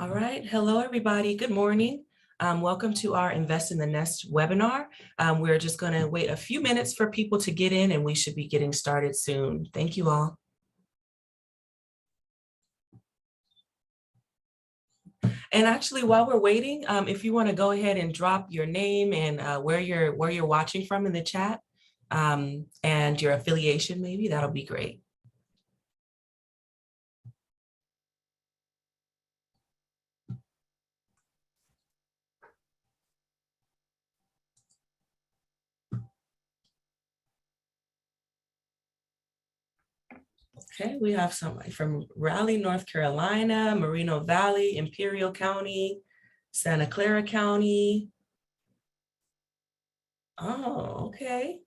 All right. Hello, everybody. Good morning. Welcome to our Invest in the Nest webinar. We're just going to wait a few minutes for people to get in, and we should be getting started soon. Thank you all. And actually, while we're waiting, if you want to go ahead and drop your name and where you're watching from in the chat, and your affiliation, maybe that'll be great. Okay, we have somebody from Raleigh, North Carolina, Moreno Valley, Imperial County, Santa Clara County. Oh, okay.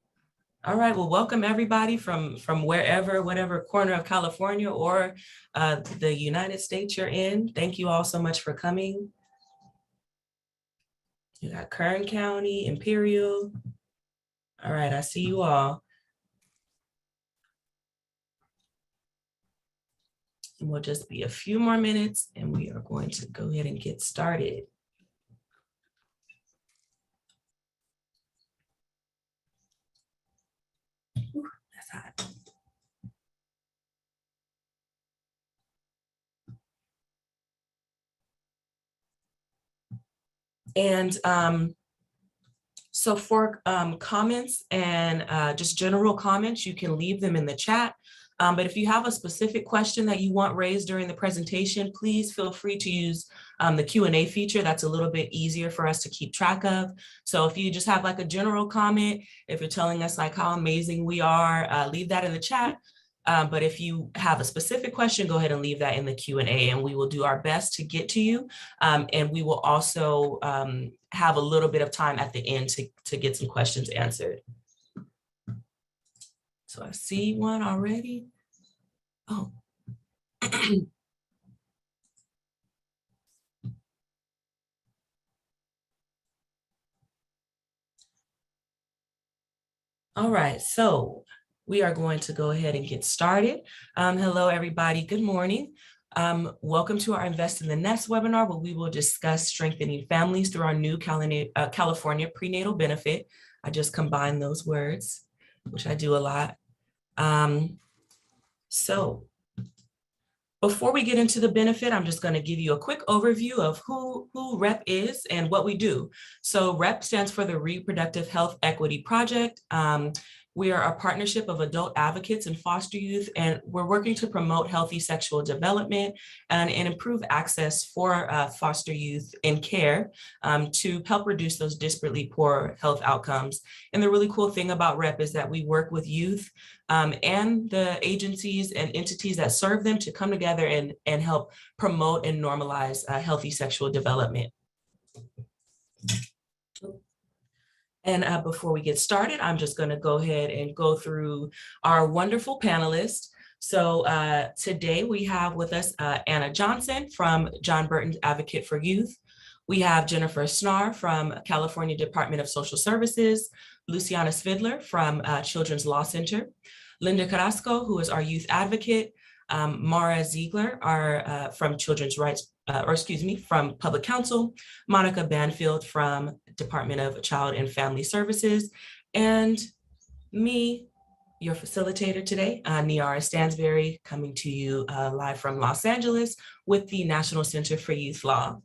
All right, well, welcome everybody from wherever, whatever corner of California or the United States you're in. Thank you all so much for coming. You got Kern County, Imperial. All right, I see you all. And we'll just be a few more minutes and we are going to go ahead and get started. Ooh, that's hot. And so for comments and just general comments, you can leave them in the chat. But if you have a specific question that you want raised during the presentation, please feel free to use the Q&A feature. That's a little bit easier for us to keep track of. So if you just have like a general comment, if you're telling us like how amazing we are, leave that in the chat. But if you have a specific question, go ahead and leave that in the Q&A and we will do our best to get to you. And we will also have a little bit of time at the end to get some questions answered. So I see one already. Oh. All right, so we are going to go ahead and get started. Hello, everybody. Good morning. Welcome to our Invest in the Nest webinar, where we will discuss strengthening families through our new California prenatal benefit. I just combined those words, which I do a lot. So before we get into the benefit, I'm just going to give you a quick overview of who REP is and what we do. So REP stands for the Reproductive Health Equity Project. We are a partnership of adult advocates and foster youth, and we're working to promote healthy sexual development and improve access for foster youth in care to help reduce those disparately poor health outcomes. And the really cool thing about REP is that we work with youth and the agencies and entities that serve them to come together and help promote and normalize healthy sexual development. And before we get started, I'm just going to go ahead and go through our wonderful panelists. So today we have with us Anna Johnson from John Burton's Advocate for Youth. We have Jennifer Snar from California Department of Social Services, Luciana Svidler from Children's Law Center, Linda Carrasco, who is our youth advocate, Mara Ziegler, from Children's Rights, from Public Counsel, Monica Banfield from Department of Child and Family Services, and me, your facilitator today, Niara Stansberry, coming to you live from Los Angeles with the National Center for Youth Law.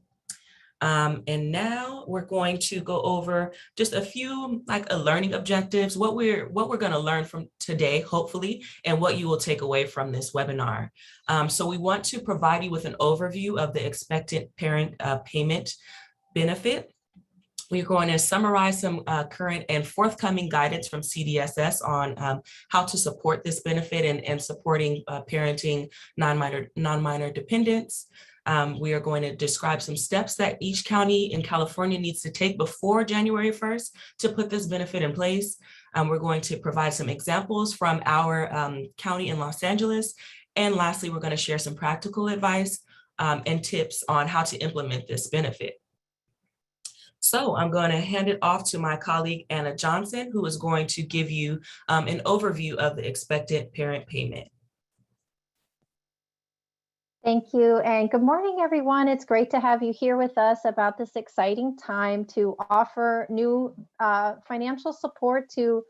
And now we're going to go over just a few learning objectives, what we're going to learn from today, hopefully, and what you will take away from this webinar. So we want to provide you with an overview of the expectant parent payment benefit. We're going to summarize some current and forthcoming guidance from CDSS on how to support this benefit and supporting parenting non-minor dependents. We are going to describe some steps that each county in California needs to take before January 1st to put this benefit in place. We're going to provide some examples from our county in Los Angeles. And lastly, we're going to share some practical advice and tips on how to implement this benefit. So I'm going to hand it off to my colleague, Anna Johnson, who is going to give you an overview of the expected parent payment. Thank you, and good morning, everyone. It's great to have you here with us about this exciting time to offer new financial support to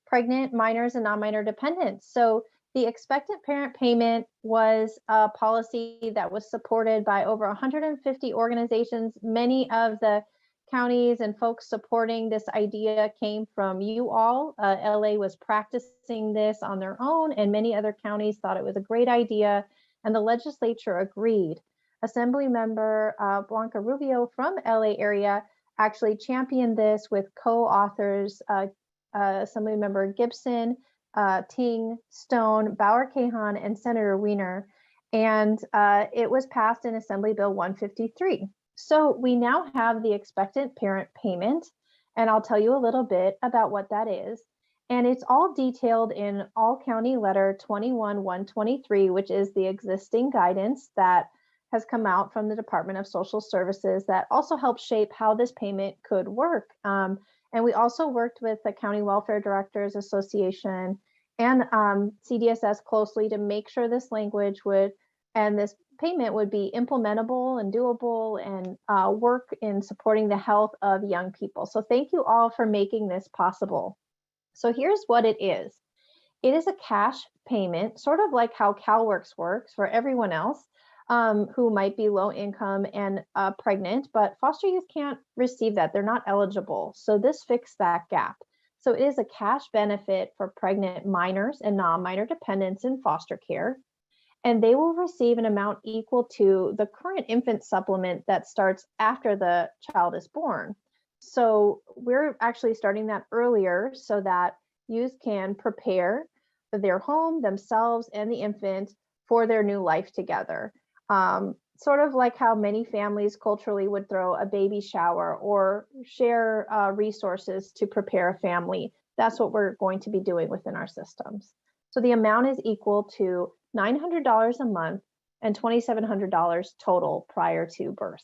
pregnant minors and non-minor dependents. So the expectant parent payment was a policy that was supported by over 150 organizations. Many of the counties and folks supporting this idea came from you all. LA was practicing this on their own, and many other counties thought it was a great idea, and the legislature agreed. Assemblymember Blanca Rubio from LA area actually championed this with co-authors Assemblymember Gibson, Ting, Stone, Bauer-Kahan, and Senator Weiner. And it was passed in Assembly Bill 153. So we now have the expectant parent payment, and I'll tell you a little bit about what that is. And it's all detailed in All County Letter 21-123, which is the existing guidance that has come out from the Department of Social Services that also helps shape how this payment could work. And we also worked with the County Welfare Directors Association and CDSS closely to make sure this language would, and this payment would be implementable and doable and work in supporting the health of young people. So thank you all for making this possible. So here's what it is. It is a cash payment, sort of like how CalWorks works for everyone else who might be low income and pregnant, but foster youth can't receive that. They're not eligible. So this fixed that gap. So it is a cash benefit for pregnant minors and non-minor dependents in foster care. And they will receive an amount equal to the current infant supplement that starts after the child is born. So we're actually starting that earlier so that youth can prepare their home, themselves, and the infant for their new life together. Sort of like how many families culturally would throw a baby shower or share resources to prepare a family. That's what we're going to be doing within our systems. So the amount is equal to $900 a month and $2,700 total prior to birth.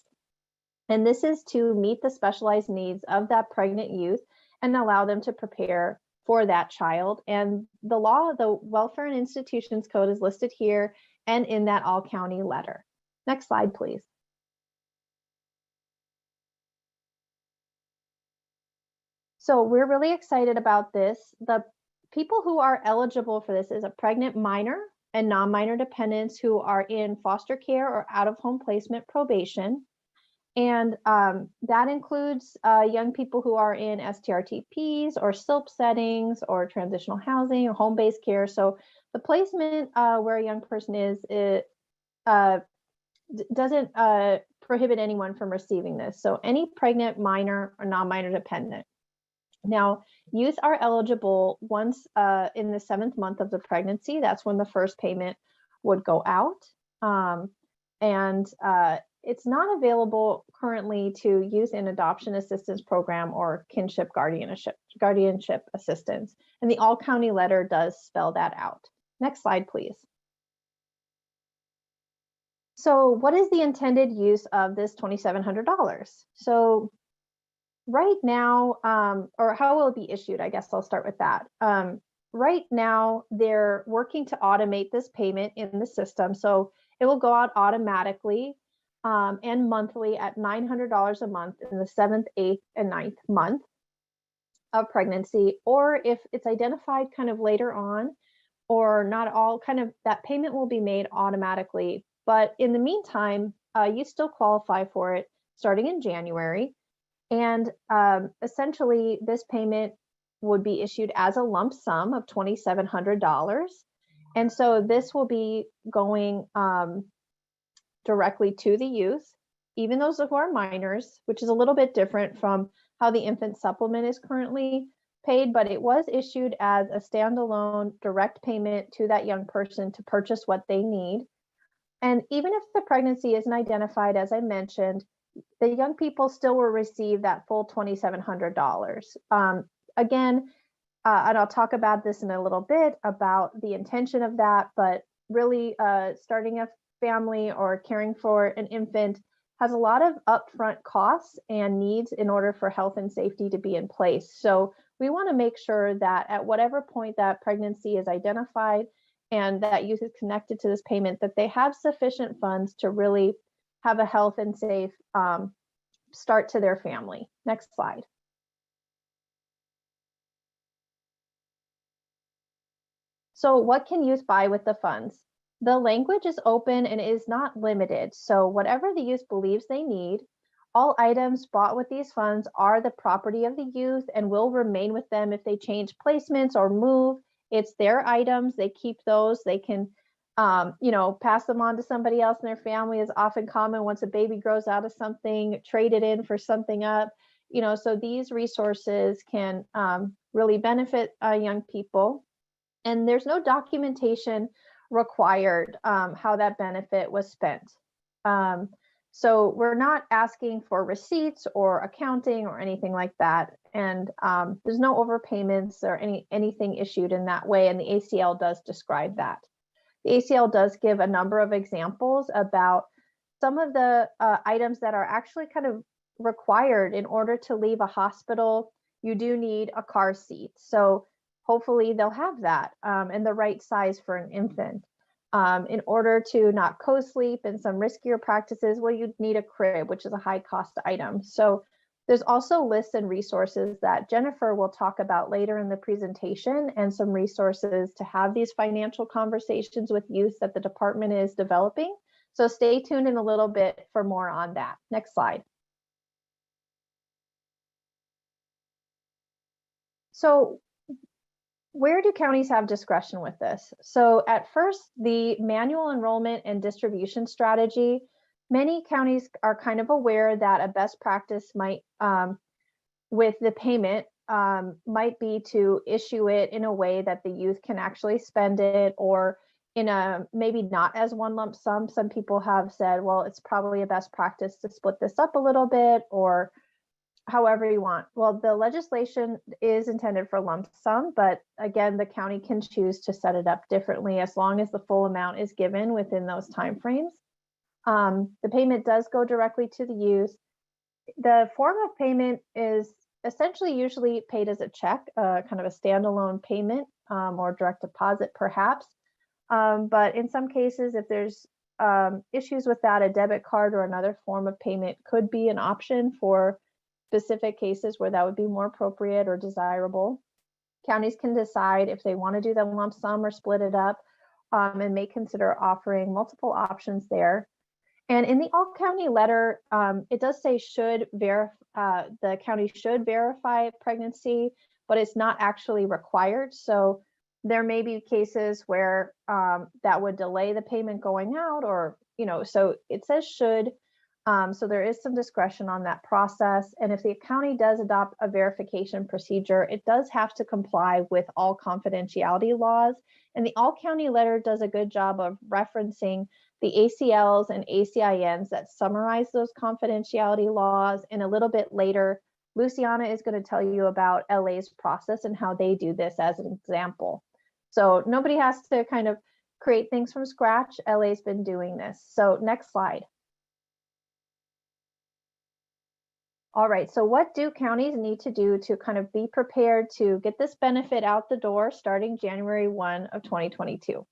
And this is to meet the specialized needs of that pregnant youth and allow them to prepare for that child. And the law, the Welfare and Institutions Code, is listed here and in that all county letter. Next slide, please. So we're really excited about this. The people who are eligible for this is a pregnant minor and non-minor dependents who are in foster care or out-of-home placement probation. And that includes young people who are in STRTPs or SILP settings or transitional housing or home-based care. So the placement where a young person is, it doesn't prohibit anyone from receiving this. So any pregnant minor or non-minor dependent. Now, youth are eligible once in the 7th month of the pregnancy. That's when the first payment would go out. It's not available currently to use in adoption assistance program or kinship guardianship assistance. And the all county letter does spell that out. Next slide, please. So what is the intended use of this $2,700? So right now, or how will it be issued? I guess I'll start with that. Right now, they're working to automate this payment in the system. So it will go out automatically and monthly at $900 a month in the 7th, 8th, and 9th month of pregnancy. Or if it's identified kind of later on, or not all, kind of that payment will be made automatically. But in the meantime, you still qualify for it starting in January. And essentially, this payment would be issued as a lump sum of $2,700. And so this will be going directly to the youth, even those who are minors, which is a little bit different from how the infant supplement is currently paid, but it was issued as a standalone direct payment to that young person to purchase what they need. And even if the pregnancy isn't identified, as I mentioned, the young people still will receive that full $2,700. Again, and I'll talk about this in a little bit about the intention of that, but really starting a family or caring for an infant has a lot of upfront costs and needs in order for health and safety to be in place. So we want to make sure that at whatever point that pregnancy is identified and that youth is connected to this payment, that they have sufficient funds to really have a health and safe start to their family. Next slide. So what can youth buy with the funds? The language is open and is not limited. So whatever the youth believes they need, all items bought with these funds are the property of the youth and will remain with them if they change placements or move. It's their items. They keep those. They can, pass them on to somebody else in their family is often common once a baby grows out of something, trade it in for something up. So these resources can really benefit young people. And there's no documentation required how that benefit was spent. So we're not asking for receipts or accounting or anything like that. And there's no overpayments or anything issued in that way. And the ACL does describe that. The ACL does give a number of examples about some of the items that are actually kind of required in order to leave a hospital. You do need a car seat. So hopefully they'll have that and the right size for an infant. In order to not co-sleep and some riskier practices, well, you'd need a crib, which is a high cost item. So there's also lists and resources that Jennifer will talk about later in the presentation, and some resources to have these financial conversations with youth that the department is developing. So stay tuned in a little bit for more on that. Next slide. So where do counties have discretion with this? So at first, the manual enrollment and distribution strategy, many counties are kind of aware that a best practice might, with the payment, might be to issue it in a way that the youth can actually spend it, or in a maybe not as one lump sum. Some people have said, well, it's probably a best practice to split this up a little bit, or however you want. Well, the legislation is intended for lump sum, but again, the county can choose to set it up differently as long as the full amount is given within those timeframes. The payment does go directly to the youth. The form of payment is essentially usually paid as a check, kind of a standalone payment or direct deposit perhaps. But in some cases, if there's issues with that, a debit card or another form of payment could be an option for specific cases where that would be more appropriate or desirable. Counties can decide if they want to do the lump sum or split it up, and may consider offering multiple options there. And in the all county letter, it does say the county should verify pregnancy, but it's not actually required. So there may be cases where that would delay the payment going out, or, so it says should. So there is some discretion on that process. And if the county does adopt a verification procedure, it does have to comply with all confidentiality laws. And the all county letter does a good job of referencing the ACLs and ACINs that summarize those confidentiality laws. And a little bit later, Luciana is going to tell you about LA's process and how they do this as an example. So nobody has to kind of create things from scratch. LA's been doing this. So next slide. All right, so what do counties need to do to kind of be prepared to get this benefit out the door starting January 1 of 2022?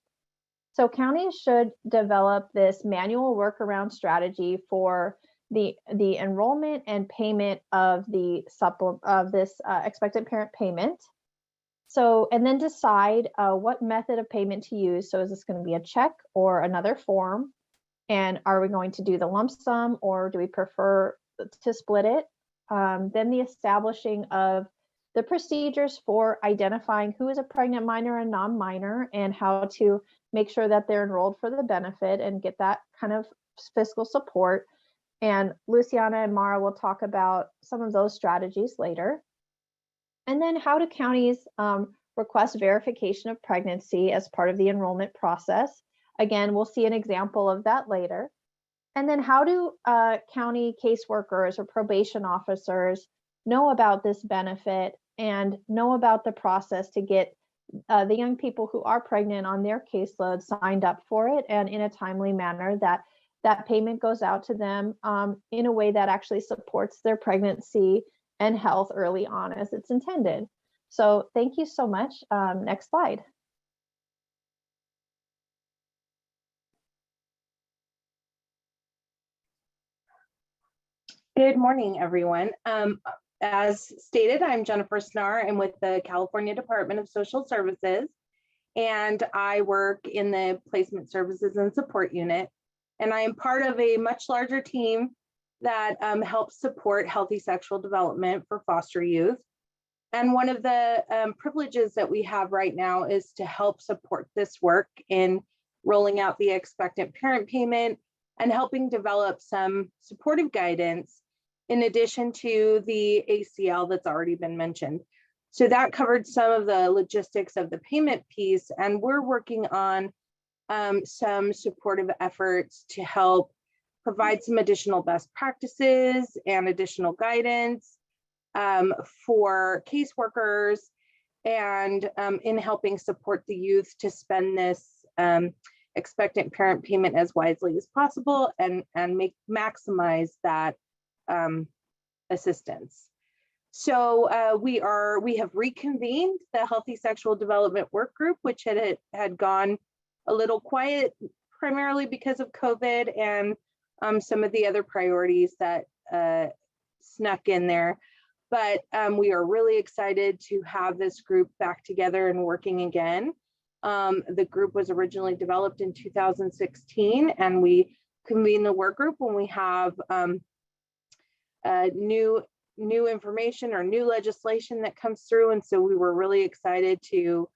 So counties should develop this manual workaround strategy for the enrollment and payment of this expectant parent payment. So, and then decide what method of payment to use. So is this going to be a check or another form? And are we going to do the lump sum, or do we prefer to split it? Then the establishing of the procedures for identifying who is a pregnant minor and non-minor, and how to make sure that they're enrolled for the benefit and get that kind of fiscal support. And Luciana and Mara will talk about some of those strategies later. And then how do counties request verification of pregnancy as part of the enrollment process? Again, we'll see an example of that later. And then how do county caseworkers or probation officers know about this benefit and know about the process to get the young people who are pregnant on their caseload signed up for it, and in a timely manner that payment goes out to them in a way that actually supports their pregnancy and health early on as it's intended. So thank you so much. Next slide. Good morning, everyone. As stated, I'm Jennifer Snar. I'm with the California Department of Social Services, and I work in the Placement Services and Support Unit. And I am part of a much larger team that helps support healthy sexual development for foster youth. And one of the privileges that we have right now is to help support this work in rolling out the expectant parent payment and helping develop some supportive guidance in addition to the ACL that's already been mentioned. So that covered some of the logistics of the payment piece, and we're working on some supportive efforts to help provide some additional best practices and additional guidance for caseworkers and in helping support the youth to spend this expectant parent payment as wisely as possible and maximize that assistance. So we have reconvened the Healthy Sexual Development Work Group, which had gone a little quiet, primarily because of COVID and some of the other priorities that snuck in there. But we are really excited to have this group back together and working again. The group was originally developed in 2016, and we convene the work group when we have new information or new legislation that comes through. And so we were really excited to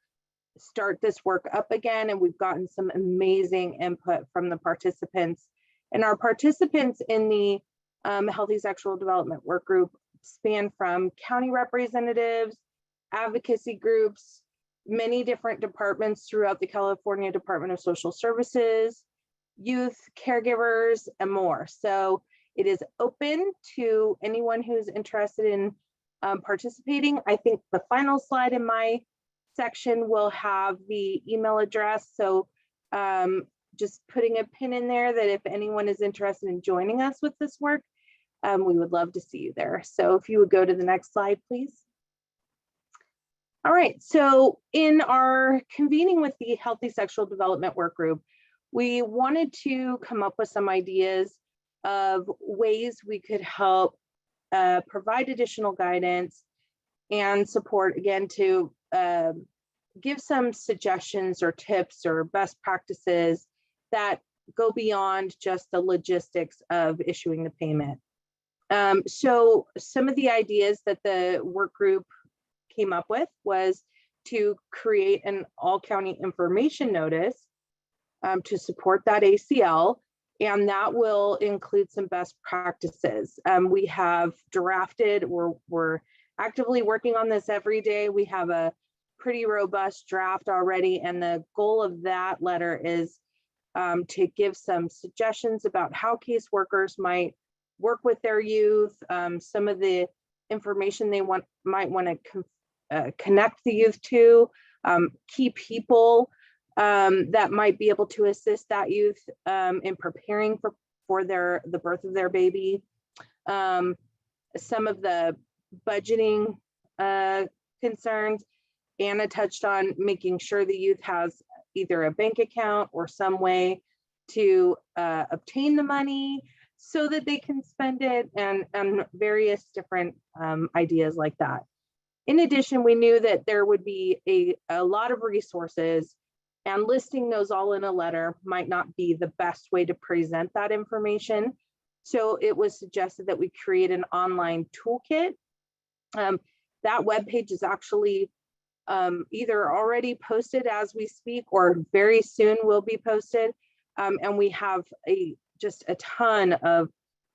start this work up again, and we've gotten some amazing input from the participants. And our participants in the Healthy Sexual Development Work Group span from county representatives, advocacy groups, many different departments throughout the California Department of Social Services, youth, caregivers, and more. So it is open to anyone who's interested in participating. I think the final slide in my section will have the email address. So just putting a pin in there that if anyone is interested in joining us with this work, we would love to see you there. So if you would go to the next slide, please. All right, so in our convening with the Healthy Sexual Development Work Group, we wanted to come up with some ideas of ways we could help provide additional guidance and support, again, to give some suggestions or tips or best practices that go beyond just the logistics of issuing the payment. So some of the ideas that the work group came up with was to create an all county information notice to support that ACL, and that will include some best practices. We have drafted, we're actively working on this every day. We have a pretty robust draft already, and the goal of that letter is to give some suggestions about how caseworkers might work with their youth, some of the information they might want to connect the youth to, key people that might be able to assist that youth in preparing for the birth of their baby. Some of the budgeting concerns. Anna touched on making sure the youth has either a bank account or some way to obtain the money so that they can spend it, and various different ideas like that. In addition, we knew that there would be a lot of resources, and listing those all in a letter might not be the best way to present that information. So it was suggested that we create an online toolkit. That webpage is actually either already posted as we speak or very soon will be posted. And we have just a ton of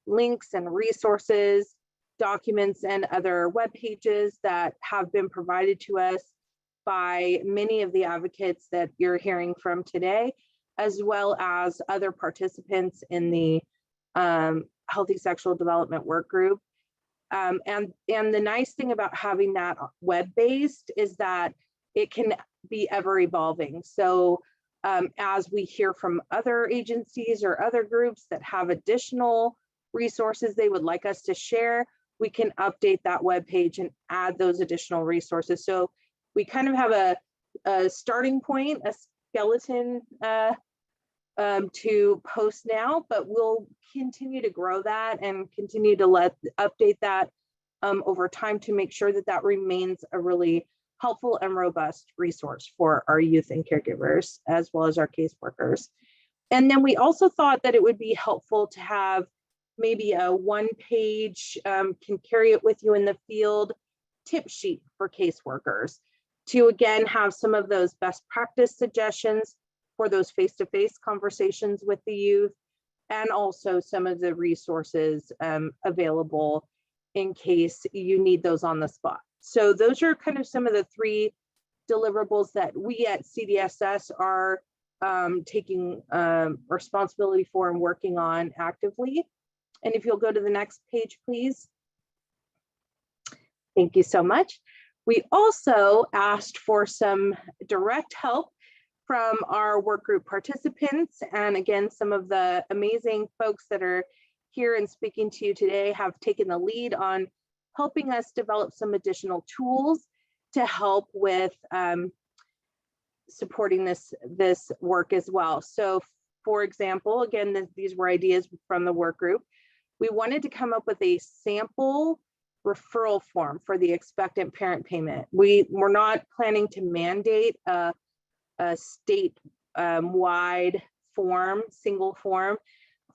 links and resources, documents, and other web pages that have been provided to us by many of the advocates that you're hearing from today, as well as other participants in the Healthy Sexual Development Work Group. And the nice thing about having that web-based is that it can be ever evolving. So as we hear from other agencies or other groups that have additional resources they would like us to share, we can update that web page and add those additional resources. So we kind of have a starting point, a skeleton to post now, but we'll continue to grow that and continue to update that over time to make sure that that remains a really helpful and robust resource for our youth and caregivers, as well as our caseworkers. And then we also thought that it would be helpful to have maybe a one-page, can carry it with you in the field tip sheet for caseworkers to, again, have some of those best practice suggestions for those face-to-face conversations with the youth, and also some of the resources available in case you need those on the spot. So those are kind of some of the 3 deliverables that we at CDSS are taking responsibility for and working on actively. And if you'll go to the next page, please. Thank you so much. We also asked for some direct help from our work group participants. And again, some of the amazing folks that are here and speaking to you today have taken the lead on helping us develop some additional tools to help with supporting this work as well. So for example, again, these were ideas from the work group. We wanted to come up with a sample referral form for the expectant parent payment. We're not planning to mandate a state wide form, single form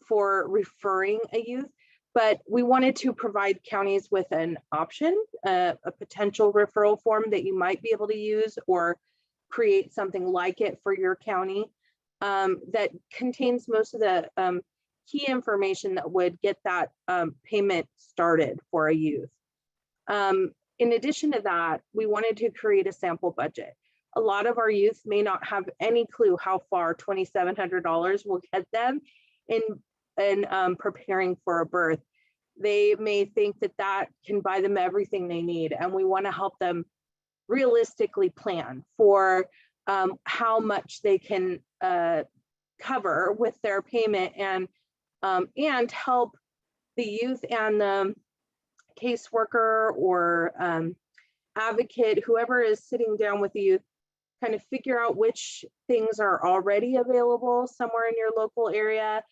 for referring a youth, but we wanted to provide counties with an option, a potential referral form that you might be able to use, or create something like it for your county that contains most of the key information that would get that payment started for a youth. In addition to that, we wanted to create a sample budget. A lot of our youth may not have any clue how far $2,700 will get them in preparing for a birth. They may think that that can buy them everything they need, and we want to help them realistically plan for how much they can cover with their payment, and help the youth and the caseworker or advocate, whoever is sitting down with the youth, kind of figure out which things are already available somewhere in your local area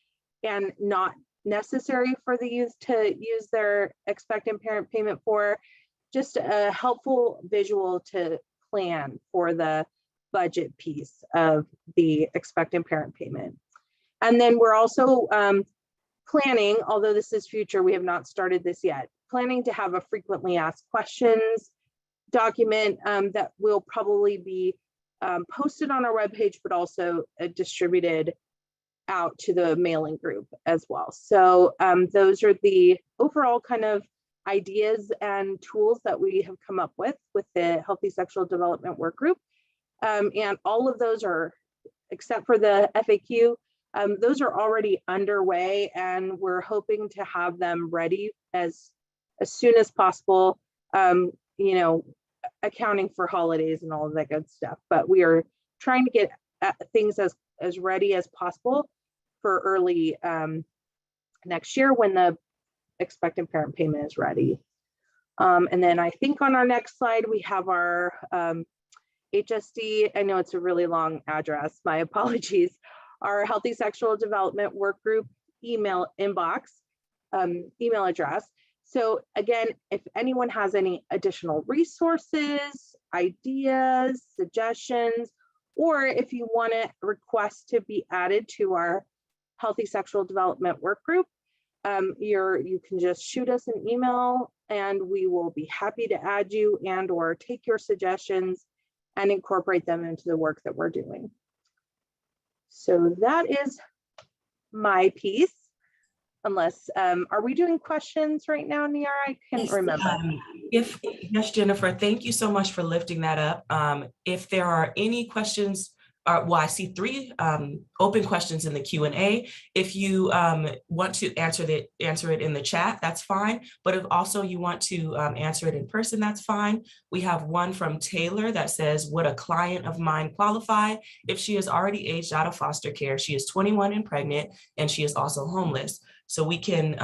and not necessary for the youth to use their expectant parent payment for. Just a helpful visual to plan for the budget piece of the expectant parent payment. And then we're also planning, although this is future, we have not started this yet, planning to have a frequently asked questions document that will probably be posted on our webpage, but also distributed out to the mailing group as well. So those are the overall kind of ideas and tools that we have come up with the Healthy Sexual Development Work Group. And all of those are, except for the FAQ, those are already underway, and we're hoping to have them ready as soon as possible, you know, accounting for holidays and all of that good stuff. But we are trying to get things as ready as possible for early next year when the expectant parent payment is ready. And then I think on our next slide, we have our HSD. I know it's a really long address, my apologies. Our Healthy Sexual Development Work Group email inbox, email address. So again, if anyone has any additional resources, ideas, suggestions, or if you want to request to be added to our Healthy Sexual Development Work Group, you can just shoot us an email and we will be happy to add you and or take your suggestions and incorporate them into the work that we're doing. So that is my piece. Unless, are we doing questions right now, Niara? I can't remember. Yes, Jennifer, thank you so much for lifting that up. If there are any questions, well, I see 3 open questions in the Q&A. If you want to answer it in the chat, that's fine. But if also you want to answer it in person, that's fine. We have one from Taylor that says, would a client of mine qualify if she is already aged out of foster care? She is 21 and pregnant, and she is also homeless. So we can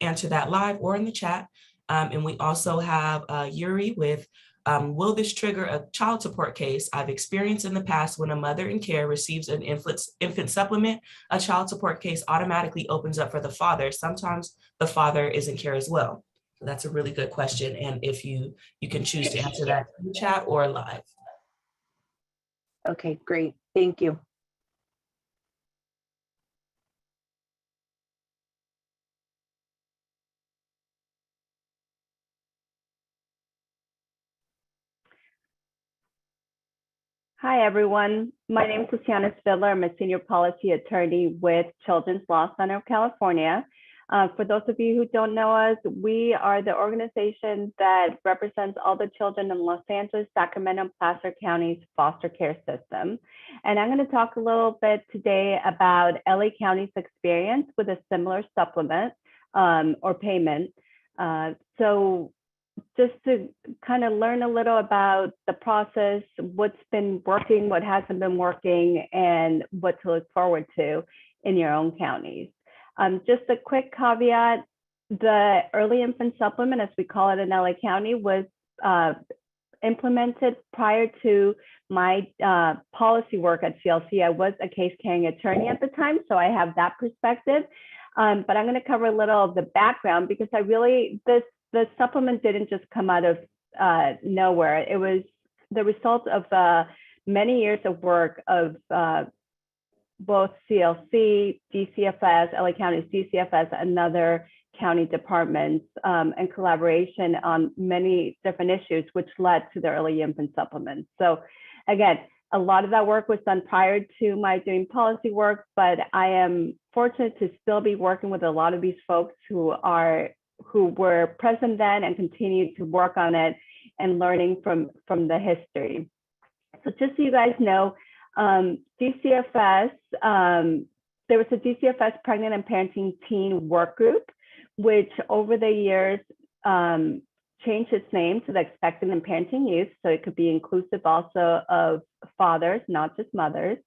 answer that live or in the chat. And we also have Yuri with will this trigger a child support case? I've experienced in the past when a mother in care receives an infant supplement, a child support case automatically opens up for the father. Sometimes the father is in care as well. So that's a really good question. And if you can choose to answer that in the chat or live. Okay, great. Thank you. Hi, everyone. My name is Luciana Spidler. I'm a senior policy attorney with Children's Law Center of California. For those of you who don't know us, we are the organization that represents all the children in Los Angeles, Sacramento, and Placer County's foster care system. And I'm going to talk a little bit today about LA County's experience with a similar supplement or payment. So just to kind of learn a little about the process, what's been working, what hasn't been working, and what to look forward to in your own counties. Just a quick caveat, the early infant supplement, as we call it in LA County, was implemented prior to my policy work at CLC. I was a case carrying attorney at the time, so I have that perspective. But I'm going to cover a little of the background because the supplement didn't just come out of nowhere. It was the result of many years of work of both CLC, DCFS, LA County's DCFS, and other county departments, and collaboration on many different issues, which led to the early infant supplement. So again, a lot of that work was done prior to my doing policy work, but I am fortunate to still be working with a lot of these folks who were present then and continue to work on it and learning from the history. So just so you guys know, DCFS, there was a DCFS Pregnant and Parenting Teen Work Group, which over the years changed its name to the Expectant and Parenting Youth, so it could be inclusive also of fathers, not just mothers.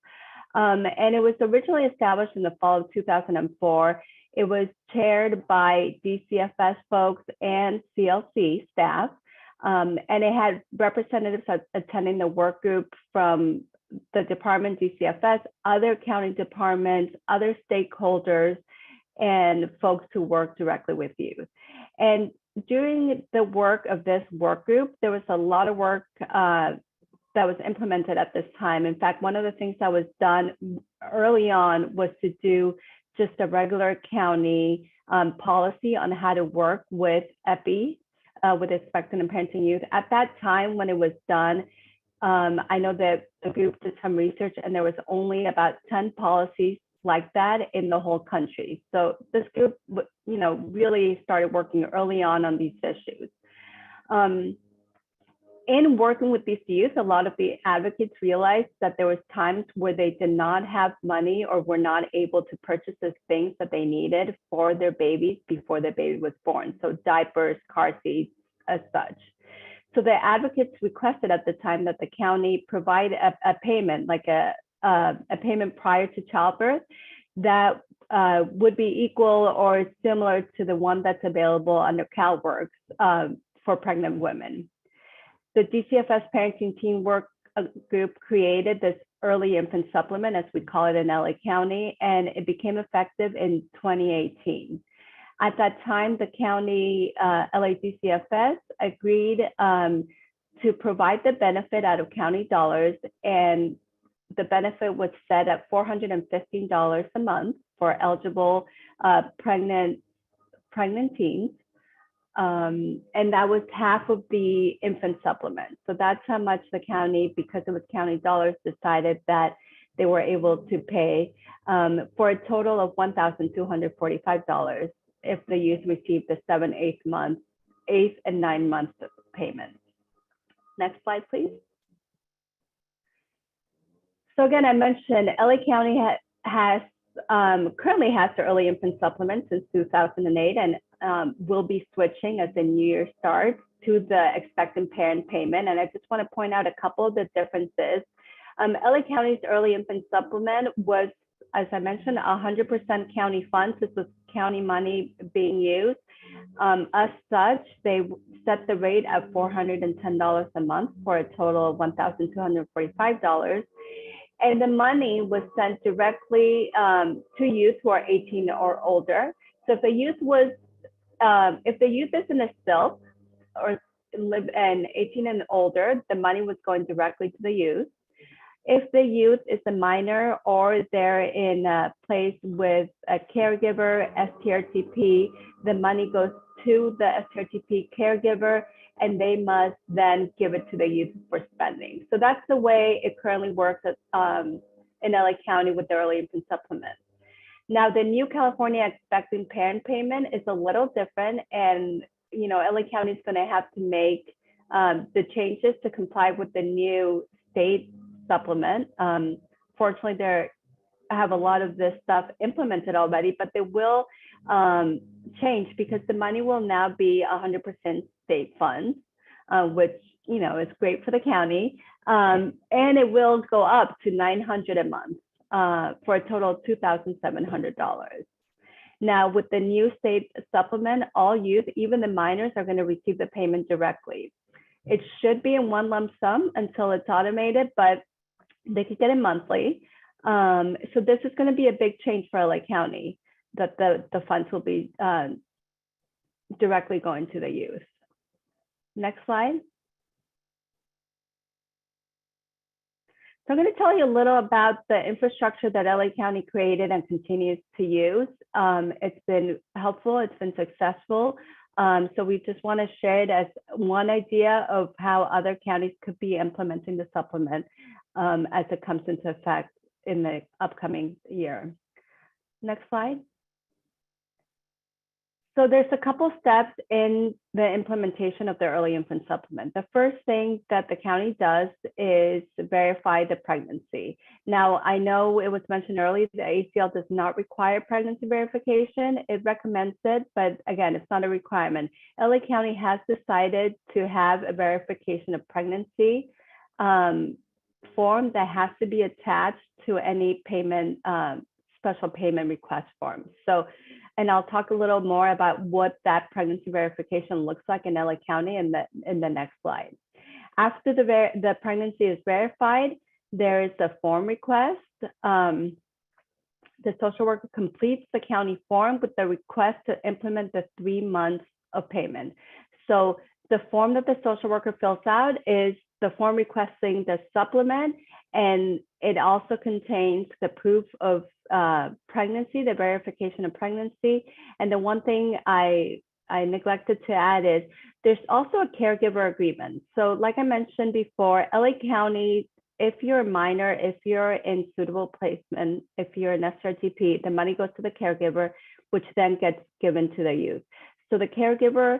And it was originally established in the fall of 2004. It was chaired by DCFS folks and CLC staff, and it had representatives attending the work group from the department, DCFS, other county departments, other stakeholders, and folks who work directly with youth. And during the work of this work group, there was a lot of work that was implemented at this time. In fact, one of the things that was done early on was to do just a regular county policy on how to work with EPI, with Expectant and Parenting Youth. At that time when it was done, I know that the group did some research and there was only about 10 policies like that in the whole country. So this group, really started working early on these issues. In working with these youth, a lot of the advocates realized that there was times where they did not have money or were not able to purchase the things that they needed for their babies before their baby was born. So diapers, car seats, as such. So the advocates requested at the time that the county provide a payment, like a payment prior to childbirth that would be equal or similar to the one that's available under CalWorks for pregnant women. The DCFS Parenting Teen Work Group created this early infant supplement, as we call it in LA County, and it became effective in 2018. At that time, the county LA DCFS agreed to provide the benefit out of county dollars, and the benefit was set at $415 a month for eligible pregnant teens. And that was half of the infant supplement. So that's how much the county, because it was county dollars, decided that they were able to pay for a total of $1,245 if the youth received the 7, 8th and 9 month payments. Next slide, please. So again, I mentioned LA County currently has the early infant supplement since 2008, and will be switching as the new year starts to the expectant parent payment. And I just want to point out a couple of the differences. LA County's early infant supplement was as I mentioned, 100% county funds. This was county money being used. As such, they set the rate at $410 a month for a total of $1,245. And the money was sent directly to youth who are 18 or older. So if the youth is in a SILP or live and 18 and older, the money was going directly to the youth. If the youth is a minor or they're in a place with a caregiver, STRTP, the money goes to the STRTP caregiver, and they must then give it to the youth for spending. So that's the way it currently works at, in LA County with the early infant supplement. Now, the new California expecting parent payment is a little different, and LA County is going to have to make the changes to comply with the new state supplement. Fortunately, they have a lot of this stuff implemented already, but they will change because the money will now be 100% state funds, which is great for the county, and it will go up to $900 a month for a total of $2,700. Now, with the new state supplement, all youth, even the minors, are going to receive the payment directly. It should be in one lump sum until it's automated, but they could get it monthly. So this is going to be a big change for LA County, that the funds will be directly going to the youth. Next slide. So I'm going to tell you a little about the infrastructure that LA County created and continues to use. It's been helpful, it's been successful. So we just want to share it as one idea of how other counties could be implementing the supplement as it comes into effect in the upcoming year. Next slide. So there's a couple steps in the implementation of the early infant supplement. The first thing that the county does is verify the pregnancy. Now, I know it was mentioned earlier, the ACL does not require pregnancy verification. It recommends it, but again, it's not a requirement. LA County has decided to have a verification of pregnancy form that has to be attached to any payment, special payment request form. So, and I'll talk a little more about what that pregnancy verification looks like in LA County in the next slide. After the pregnancy is verified, there is a form request. The social worker completes the county form with the request to implement the 3 months of payment. So the form that the social worker fills out is the form requesting the supplement, and it also contains the proof of pregnancy, the verification of pregnancy. And the one thing I neglected to add is there's also a caregiver agreement. So like I mentioned before, LA County, if you're a minor, if you're in suitable placement, if you're an SRTP, the money goes to the caregiver, which then gets given to the youth. So the caregiver,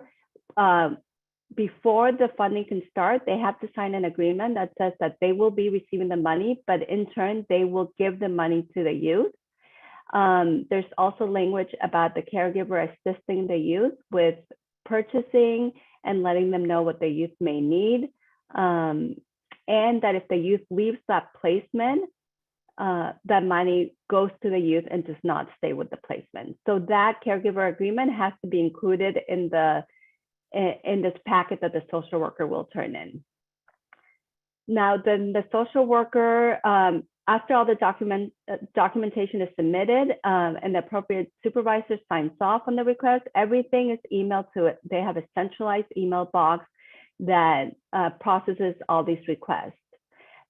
before the funding can start, they have to sign an agreement that says that they will be receiving the money, but in turn, they will give the money to the youth. There's also language about the caregiver assisting the youth with purchasing and letting them know what the youth may need. And that if the youth leaves that placement, that money goes to the youth and does not stay with the placement. So that caregiver agreement has to be included in this packet that the social worker will turn in. Now, then the social worker, after all the documentation is submitted and the appropriate supervisor signs off on the request, everything is emailed to it. They have a centralized email box that processes all these requests.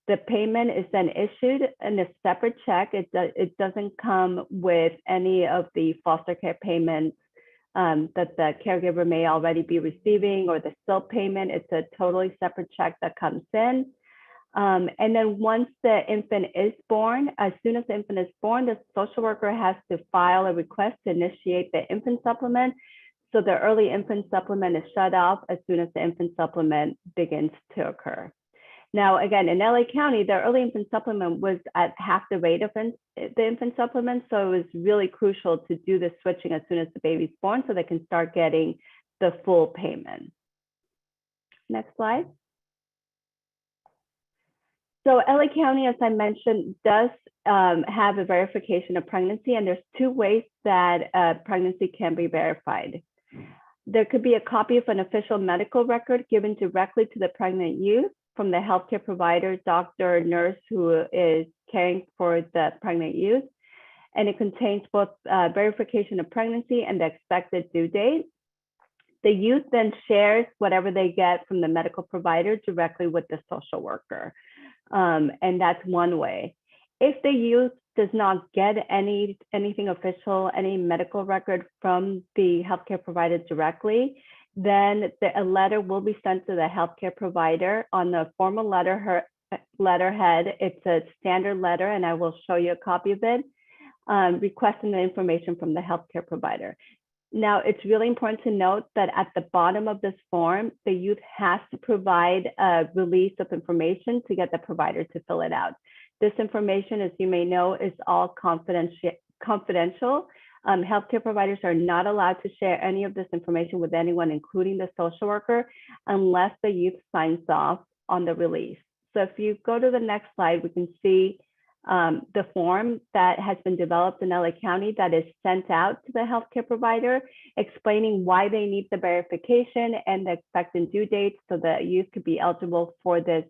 The payment is then issued in a separate check. It doesn't come with any of the foster care payments that the caregiver may already be receiving, or the SILP payment. It's a totally separate check that comes in. And then once the infant is born, as soon as the infant is born, the social worker has to file a request to initiate the infant supplement. So the early infant supplement is shut off as soon as the infant supplement begins to occur. Now, again, in LA County, the early infant supplement was at half the rate of the infant supplement. So it was really crucial to do the switching as soon as the baby's born so they can start getting the full payment. Next slide. So LA County, as I mentioned, does have a verification of pregnancy, and there's two ways that pregnancy can be verified. There could be a copy of an official medical record given directly to the pregnant youth from the healthcare provider, doctor, or nurse who is caring for the pregnant youth. And it contains both verification of pregnancy and the expected due date. The youth then shares whatever they get from the medical provider directly with the social worker. And that's one way. If the youth does not get anything official, any medical record from the healthcare provider directly, then a letter will be sent to the healthcare provider on the formal letterhead. It's a standard letter, and I will show you a copy of it, requesting the information from the healthcare provider. Now, it's really important to note that at the bottom of this form, the youth has to provide a release of information to get the provider to fill it out. This information, as you may know, is all confidential. Healthcare providers are not allowed to share any of this information with anyone, including the social worker, unless the youth signs off on the release. So if you go to the next slide, we can see the form that has been developed in LA County that is sent out to the healthcare provider, explaining why they need the verification and the expected due date so that youth could be eligible for this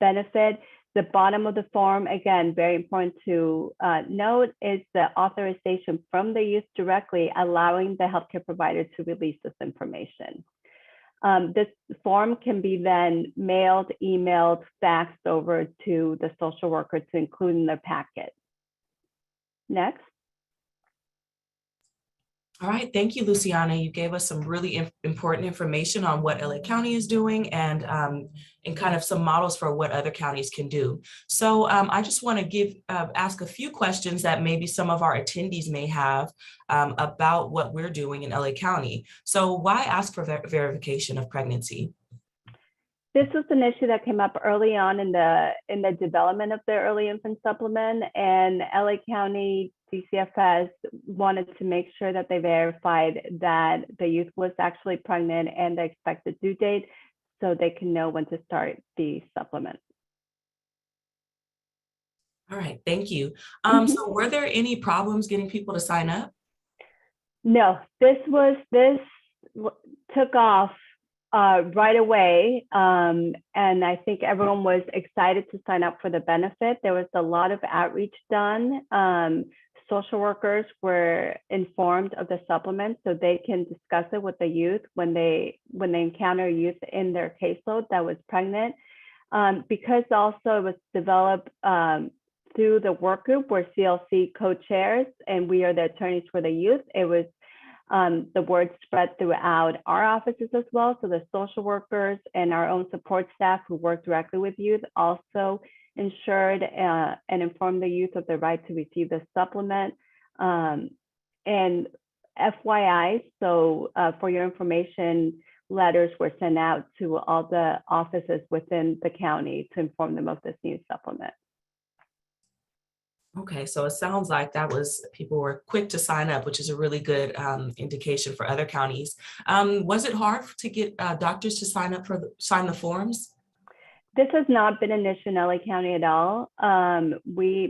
benefit. The bottom of the form, again, very important to note, is the authorization from the youth directly, allowing the healthcare provider to release this information. This form can be then mailed, emailed, faxed over to the social worker to include in their packet. Next. All right, thank you, Luciana. You gave us some really important information on what LA County is doing and kind of some models for what other counties can do. So I just want to ask a few questions that maybe some of our attendees may have about what we're doing in LA County. So why ask for verification of pregnancy? This was an issue that came up early on in the development of the early infant supplement, and LA County DCFS wanted to make sure that they verified that the youth was actually pregnant and the expected due date so they can know when to start the supplement. All right, thank you. So were there any problems getting people to sign up? No, this took off right away. And I think everyone was excited to sign up for the benefit. There was a lot of outreach done. Social workers were informed of the supplement so they can discuss it with the youth when they encounter youth in their caseload that was pregnant. Because also it was developed through the work group where CLC co-chairs and we are the attorneys for the youth, it was the word spread throughout our offices as well. So the social workers and our own support staff who work directly with youth also ensured and informed the youth of the right to receive the supplement. And FYI, so for your information, letters were sent out to all the offices within the county to inform them of this new supplement. Okay, so it sounds like people were quick to sign up, which is a really good indication for other counties. Was it hard to get doctors to sign the forms? This has not been an issue in LA County at all.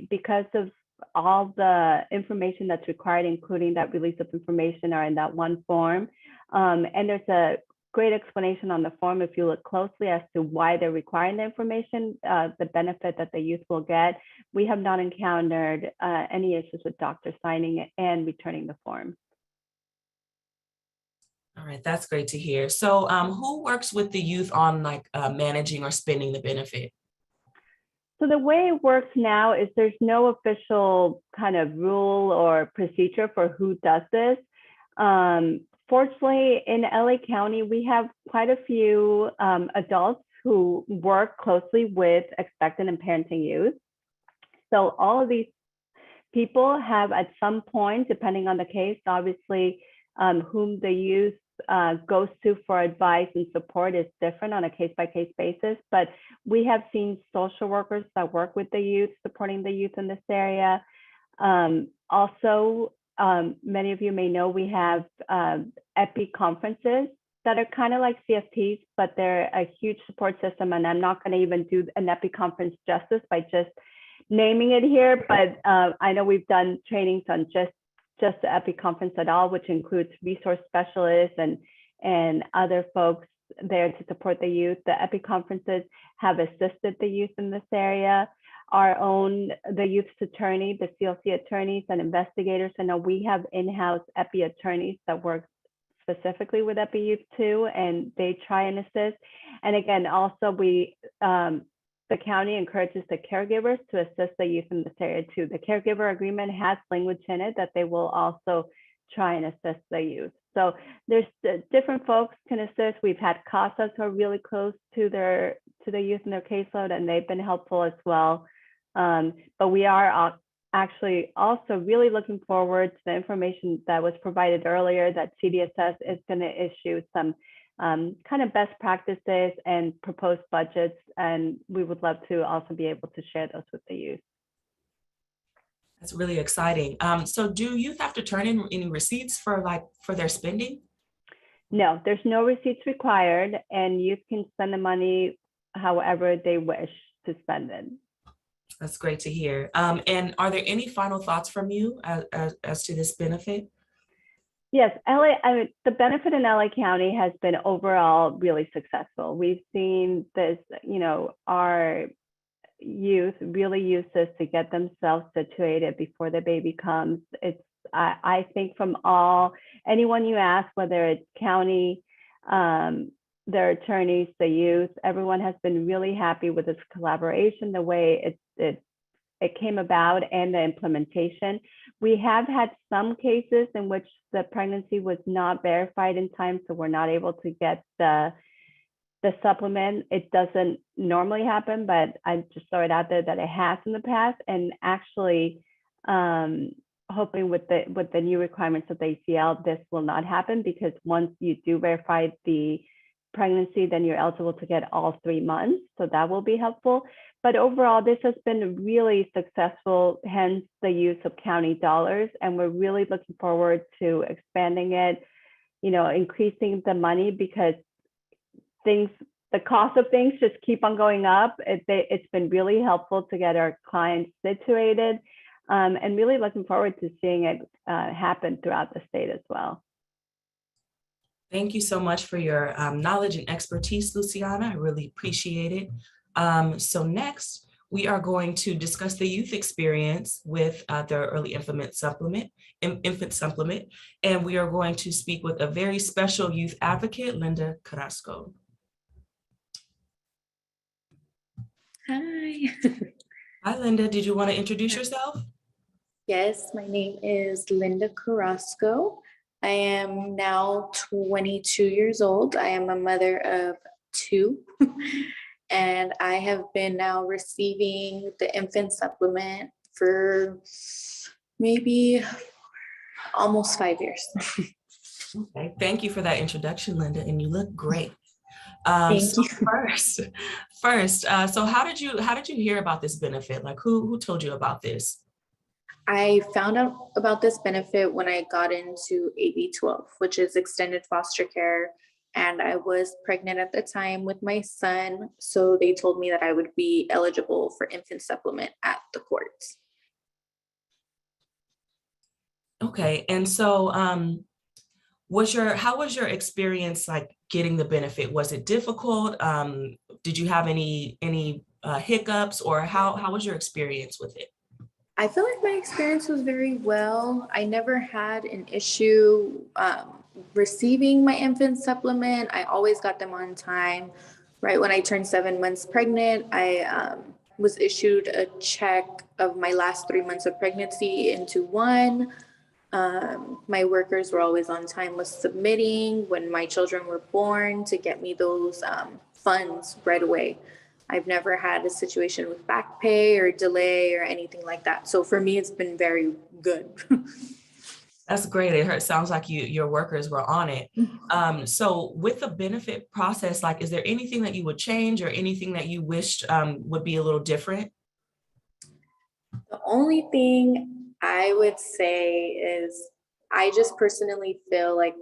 Because of all the information that's required, including that release of information, are in that one form. And there's a great explanation on the form if you look closely as to why they're requiring the information, the benefit that the youth will get. We have not encountered any issues with doctors signing it and returning the form. All right, that's great to hear. So who works with the youth on managing or spending the benefit? So the way it works now is there's no official kind of rule or procedure for who does this. Fortunately, in LA County, we have quite a few adults who work closely with expectant and parenting youth. So all of these people have at some point, depending on the case, obviously, whom the youth goes to for advice and support is different on a case-by-case basis, but we have seen social workers that work with the youth, supporting the youth in this area. Also, many of you may know we have EPI conferences that are kind of like CFTs, but they're a huge support system. And I'm not going to even do an EPI conference justice by just naming it here. But I know we've done trainings on just the EPI conference at all, which includes resource specialists and other folks there to support the youth. The EPI conferences have assisted the youth in this area. The youth's attorney, the CLC attorneys and investigators. I know we have in-house EPI attorneys that work specifically with EPI youth too, and they try and assist. And again, also the county encourages the caregivers to assist the youth in this area too. The caregiver agreement has language in it that they will also try and assist the youth. So there's different folks can assist. We've had CASAs who are really close to the youth in their caseload, and they've been helpful as well. But we are actually also really looking forward to the information that was provided earlier that CDSS is going to issue some kind of best practices and proposed budgets. And we would love to also be able to share those with the youth. That's really exciting. So do youth have to turn in any receipts for their spending? No, there's no receipts required, and youth can spend the money however they wish to spend it. That's great to hear. And are there any final thoughts from you as to this benefit? Yes, the benefit in LA County has been overall really successful. We've seen this, our youth really use this to get themselves situated before the baby comes. I think from anyone you ask, whether it's county, their attorneys, the youth, everyone has been really happy with this collaboration, the way it came about, and the implementation. We have had some cases in which the pregnancy was not verified in time, so we're not able to get the supplement. It doesn't normally happen, but I just throw it out there that it has in the past. And actually, hoping with the new requirements of the ACL, this will not happen, because once you do verify the pregnancy, then you're eligible to get all 3 months. So that will be helpful. But overall, this has been really successful, hence the use of county dollars. And we're really looking forward to expanding it, increasing the money, because the cost of things just keep on going up. It's been really helpful to get our clients situated, and really looking forward to seeing it happen throughout the state as well. Thank you so much for your knowledge and expertise, Luciana. I really appreciate it. So next, we are going to discuss the youth experience with the early infant supplement, and we are going to speak with a very special youth advocate, Linda Carrasco. Hi. Hi, Linda. Did you want to introduce yourself? Yes, my name is Linda Carrasco. I am now 22 years old. I am a mother of 2, and I have been now receiving the infant supplement for maybe almost 5 years. Okay, thank you for that introduction, Linda, and you look great. Thank so you. First, so how did you hear about this benefit? Like who told you about this? I found out about this benefit when I got into AB 12, which is extended foster care. And I was pregnant at the time with my son. So they told me that I would be eligible for infant supplement at the courts. Okay, and so how was your experience like getting the benefit? Was it difficult? Did you have any hiccups, or how was your experience with it? I feel like my experience was very well. I never had an issue receiving my infant supplement. I always got them on time. Right when I turned 7 months pregnant, I was issued a check of my last 3 months of pregnancy into one. My workers were always on time with submitting when my children were born to get me those funds right away. I've never had a situation with back pay or delay or anything like that. So for me, it's been very good. That's great. It sounds like your workers were on it. So with the benefit process, like, is there anything that you would change or anything that you wished would be a little different? The only thing I would say is I just personally feel like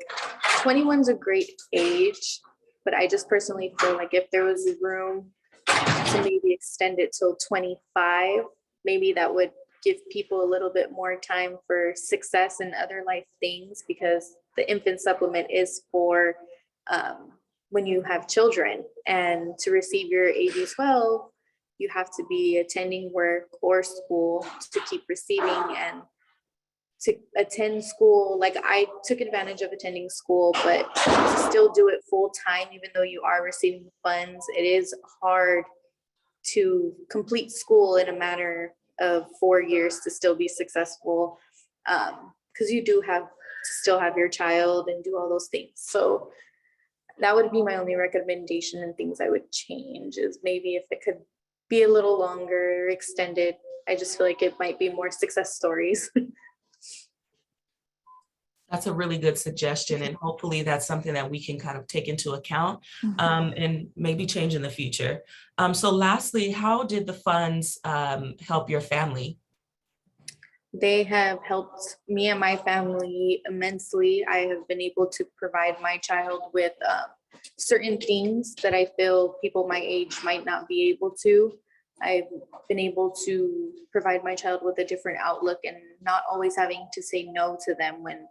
21's a great age, but I just personally feel like if there was room to maybe extend it till 25, maybe that would give people a little bit more time for success and other life things, because the infant supplement is for when you have children, and to receive your AB-12, you have to be attending work or school to keep receiving, and to attend school. Like I took advantage of attending school, but to still do it full time, even though you are receiving funds, it is hard to complete school in a matter of 4 years to still be successful, because you do have to still have your child and do all those things. So that would be my only recommendation, and things I would change is maybe if it could be a little longer, extended. I just feel like it might be more success stories. That's a really good suggestion, and hopefully that's something that we can kind of take into account and maybe change in the future. So lastly, how did the funds help your family? They have helped me and my family immensely. I have been able to provide my child with certain things that I feel people my age might not be able to. I've been able to provide my child with a different outlook and not always having to say no to them when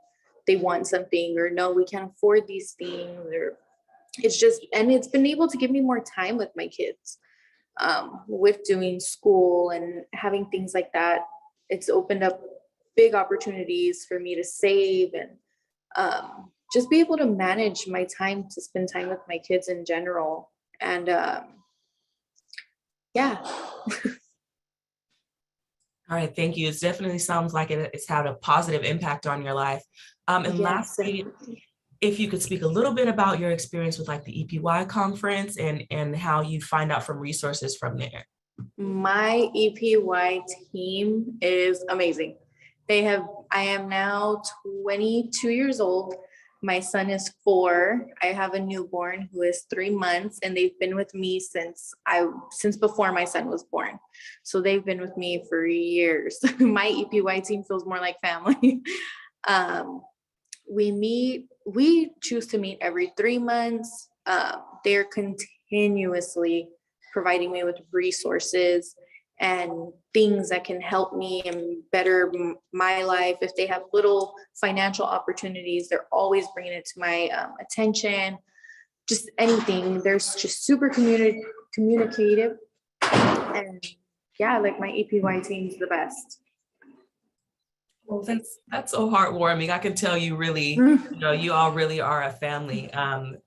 they want something, or no, we can't afford these things, or it's just, and it's been able to give me more time with my kids, with doing school and having things like that. It's opened up big opportunities for me to save and just be able to manage my time to spend time with my kids in general. And yeah. All right, thank you. It definitely sounds like it's had a positive impact on your life. And Yes, lastly, if you could speak a little bit about your experience with like the EPY conference and how you find out from resources from there. my EPY team is amazing. I am now 22 years old. My son is 4. I have a newborn who is 3 months, and they've been with me since before my son was born. So they've been with me for years. My EPY team feels more like family. We choose to meet every 3 months. They're continuously providing me with resources and things that can help me and better my life. If they have little financial opportunities, they're always bringing it to my attention. Just anything. They're just super communicative. And yeah, like my EPY team's the best. Well, that's so heartwarming. I can tell you really, you all really are a family. And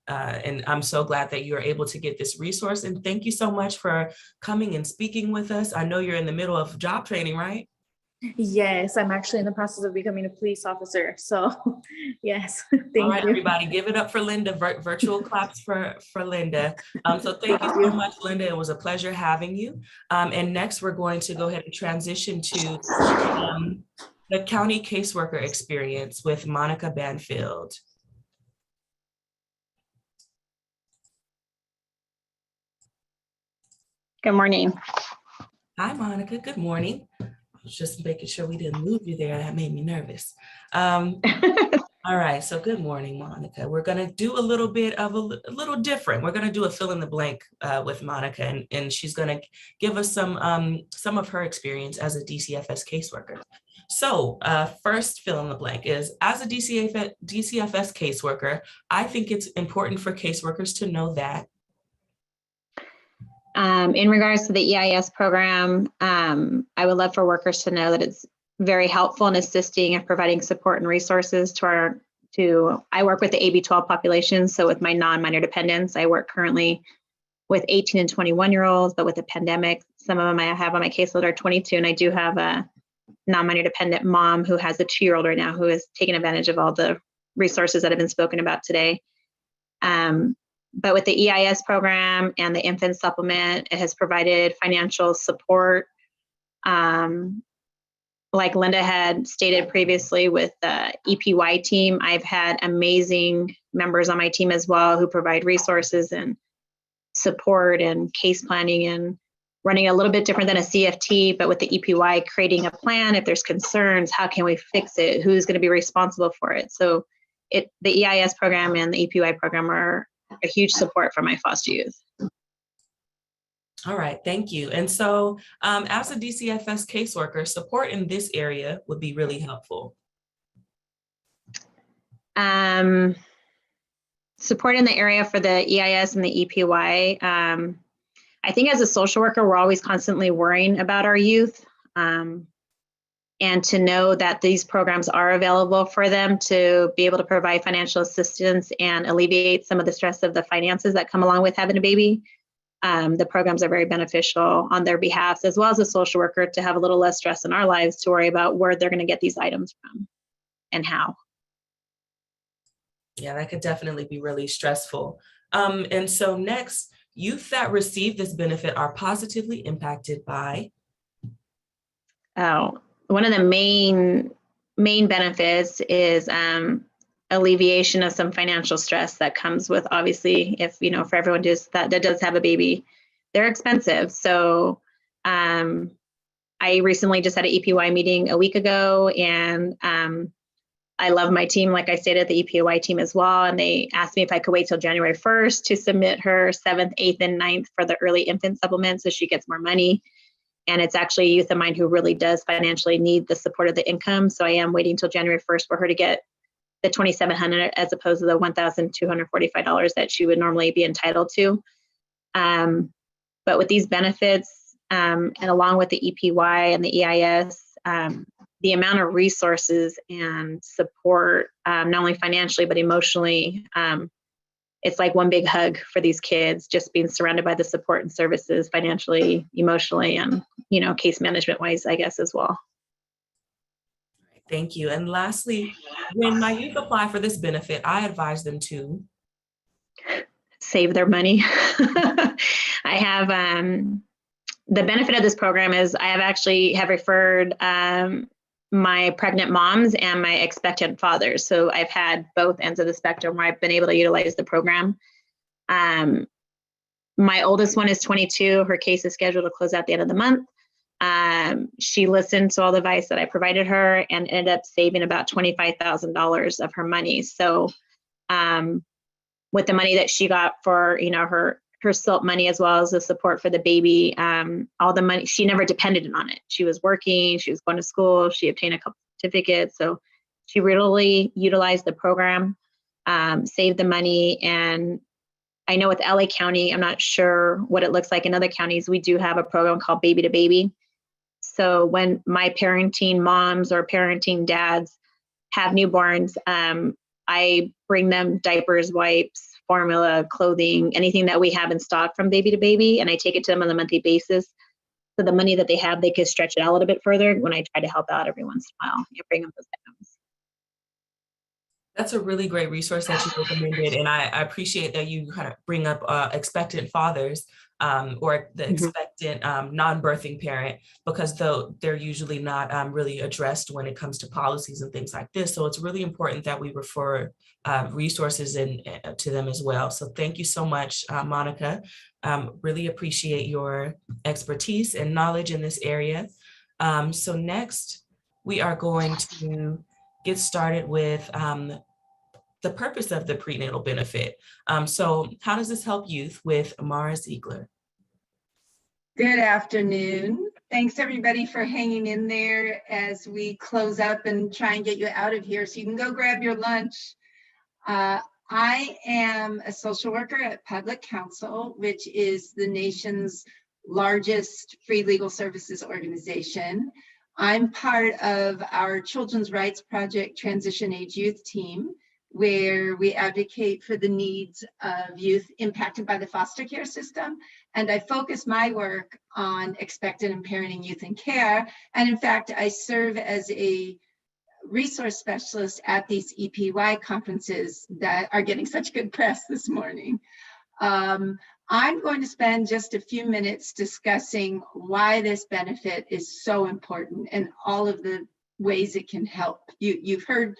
I'm so glad that you're able to get this resource. And thank you so much for coming and speaking with us. I know you're in the middle of job training, right? Yes, I'm actually in the process of becoming a police officer. So yes, thank All right, you. everybody, give it up for Linda. Virtual claps for Linda. So thank you so much, Linda. It was a pleasure having you. And next, we're going to go ahead and transition to the county caseworker experience with Monica Banfield. Good morning. Hi, Monica. Good morning. I was just making sure we didn't move you there. That made me nervous. All right. So good morning, Monica. We're going to do a little bit of a little different. We're going to do a fill in the blank with Monica, and she's going to give us some of her experience as a DCFS caseworker. So first fill in the blank is, as a DCFS caseworker, I think it's important for caseworkers to know that. In regards to the EIS program, I would love for workers to know that it's very helpful in assisting and providing support and resources I work with the AB-12 population. So with my non-minor dependents, I work currently with 18 and 21-year-olds, but with the pandemic, some of them I have on my caseload are 22, and I do have a non-minor dependent mom who has a 2-year-old right now who has taken advantage of all the resources that have been spoken about today. But with the EIS program and the infant supplement, it has provided financial support. Like Linda had stated previously with the EPY team, I've had amazing members on my team as well who provide resources and support and case planning and running a little bit different than a CFT, but with the EPY, creating a plan. If there's concerns, how can we fix it? Who's going to be responsible for it? So the EIS program and the EPY program are a huge support for my foster youth. All right, thank you. And so as a DCFS caseworker, support in this area would be really helpful. Support in the area for the EIS and the EPY. I think as a social worker, we're always constantly worrying about our youth. And to know that these programs are available for them to be able to provide financial assistance and alleviate some of the stress of the finances that come along with having a baby. The programs are very beneficial on their behalf, as well as a social worker, to have a little less stress in our lives to worry about where they're going to get these items from and how. Yeah, that could definitely be really stressful. And so next, youth that receive this benefit are positively impacted by? Oh, one of the main benefits is alleviation of some financial stress that comes with, obviously, if, you know, for everyone that does have a baby, they're expensive. So I recently just had an EPY meeting a week ago, and I love my team, like I stated, the EPY team as well. And they asked me if I could wait till January 1st to submit her 7th, 8th, and 9th for the early infant supplement so she gets more money. And it's actually a youth of mine who really does financially need the support of the income. So I am waiting till January 1st for her to get the $2,700 as opposed to the $1,245 that she would normally be entitled to. But with these benefits, and along with the EPY and the EIS, the amount of resources and support, not only financially, but emotionally, it's like one big hug for these kids, just being surrounded by the support and services financially, emotionally, and, you know, case management wise, I guess, as well. Thank you. And lastly, when my youth apply for this benefit, I advise them to save their money. I have, the benefit of this program is I have referred my pregnant moms and my expectant fathers. So I've had both ends of the spectrum where I've been able to utilize the program. My oldest one is 22. Her case is scheduled to close out the end of the month. She listened to all the advice that I provided her and ended up saving about $25,000 of her money. So with the money that she got for, you know, her SILP money, as well as the support for the baby, all the money, she never depended on it. She was working, she was going to school, she obtained a couple certificates. So she really utilized the program, saved the money. And I know with LA County, I'm not sure what it looks like in other counties, we do have a program called Baby to Baby. So when my parenting moms or parenting dads have newborns, I bring them diapers, wipes, formula, clothing, anything that we have in stock from Baby to Baby, and I take it to them on a monthly basis. So the money that they have, they can stretch it out a little bit further when I try to help out every once in a while. You bring them those items. That's a really great resource that you recommended, and I appreciate that you kind of bring up expectant fathers or the expectant non-birthing parent, because though they're usually not really addressed when it comes to policies and things like this. So it's really important that we refer resources to them as well. So thank you so much, Monica. Really appreciate your expertise and knowledge in this area. So next, we are going to get started with the purpose of the prenatal benefit. So how does this help youth with Mara Ziegler? Good afternoon. Thanks everybody for hanging in there as we close up and try and get you out of here so you can go grab your lunch. I am a social worker at Public Counsel, which is the nation's largest free legal services organization. I'm part of our Children's Rights Project Transition Age Youth Team, where we advocate for the needs of youth impacted by the foster care system. And I focus my work on expectant and parenting youth in care. And in fact, I serve as a resource specialist at these EPY conferences that are getting such good press this morning. I'm going to spend just a few minutes discussing why this benefit is so important and all of the ways it can help. You've heard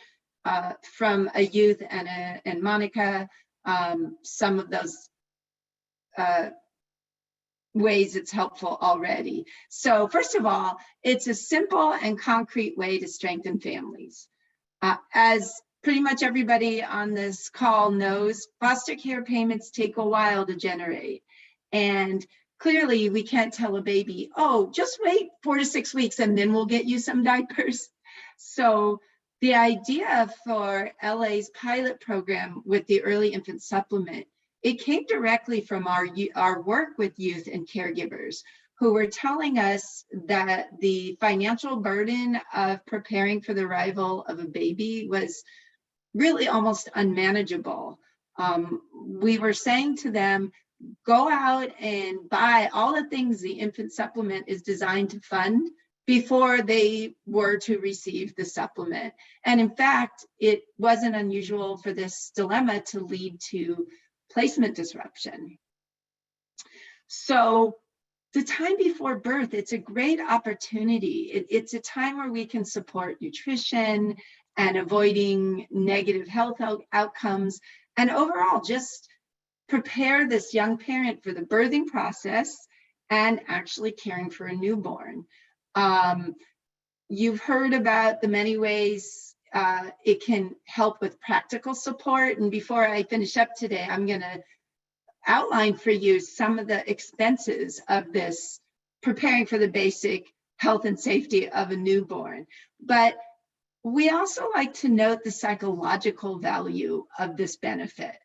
from a youth and Monica, some of those ways it's helpful already. So first of all, it's a simple and concrete way to strengthen families. As pretty much everybody on this call knows foster care payments take a while to generate. And clearly we can't tell a baby, oh, just wait 4 to 6 weeks and then we'll get you some diapers. So the idea for LA's pilot program with the Early Infant Supplement, it came directly from our work with youth and caregivers who were telling us that the financial burden of preparing for the arrival of a baby was really almost unmanageable. We were saying to them, go out and buy all the things the infant supplement is designed to fund before they were to receive the supplement. And in fact, it wasn't unusual for this dilemma to lead to placement disruption. So the time before birth, it's a great opportunity. It's a time where we can support nutrition and avoiding negative health outcomes, and overall just prepare this young parent for the birthing process and actually caring for a newborn. You've heard about the many ways it can help with practical support. And before I finish up today, I'm going to outline for you some of the expenses of this, preparing for the basic health and safety of a newborn. But we also like to note the psychological value of this benefit.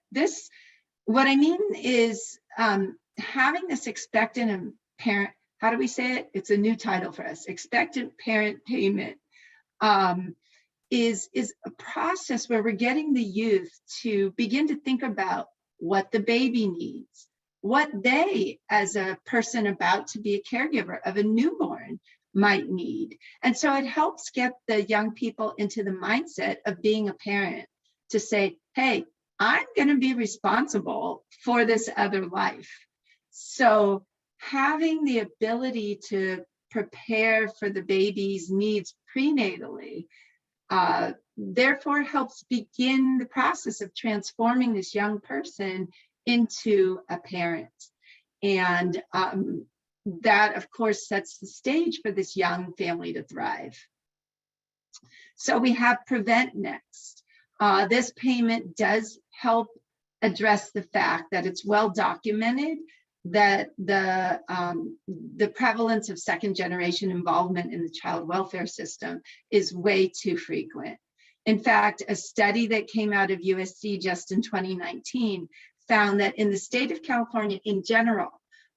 What I mean is having this expectant parent, how do we say it? It's a new title for us, expectant parent payment, is a process where we're getting the youth to begin to think about what the baby needs, what they, as a person about to be a caregiver of a newborn, might need. And so it helps get the young people into the mindset of being a parent to say, hey, I'm going to be responsible for this other life. So having the ability to prepare for the baby's needs prenatally, therefore helps begin the process of transforming this young person into a parent. And that, of course, sets the stage for this young family to thrive. So we have Prevent next. This payment does help address the fact that it's well documented that the prevalence of second generation involvement in the child welfare system is way too frequent. In fact, a study that came out of USC just in 2019 found that in the state of California in general,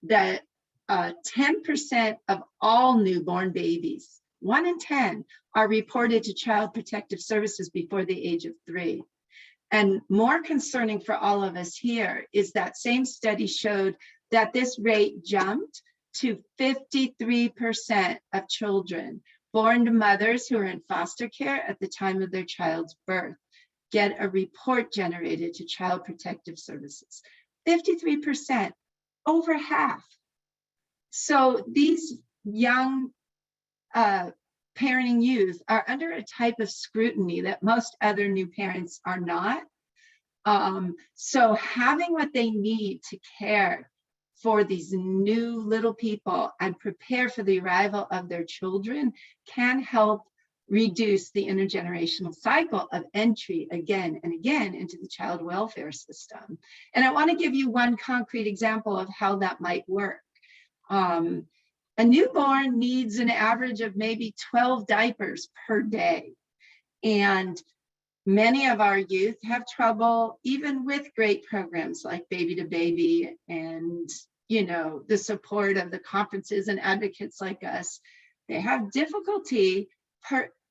that 10% of all newborn babies, 1 in 10, are reported to Child Protective Services before the age of 3. And more concerning for all of us here is that same study showed that this rate jumped to 53% of children born to mothers who are in foster care at the time of their child's birth get a report generated to Child Protective Services. 53%, over half. So these young parenting youth are under a type of scrutiny that most other new parents are not. So having what they need to care for these new little people and prepare for the arrival of their children can help reduce the intergenerational cycle of entry again and again into the child welfare system. And I want to give you one concrete example of how that might work. A newborn needs an average of maybe 12 diapers per day. And many of our youth have trouble even with great programs like Baby to Baby and, you know, the support of the conferences and advocates like us. They have difficulty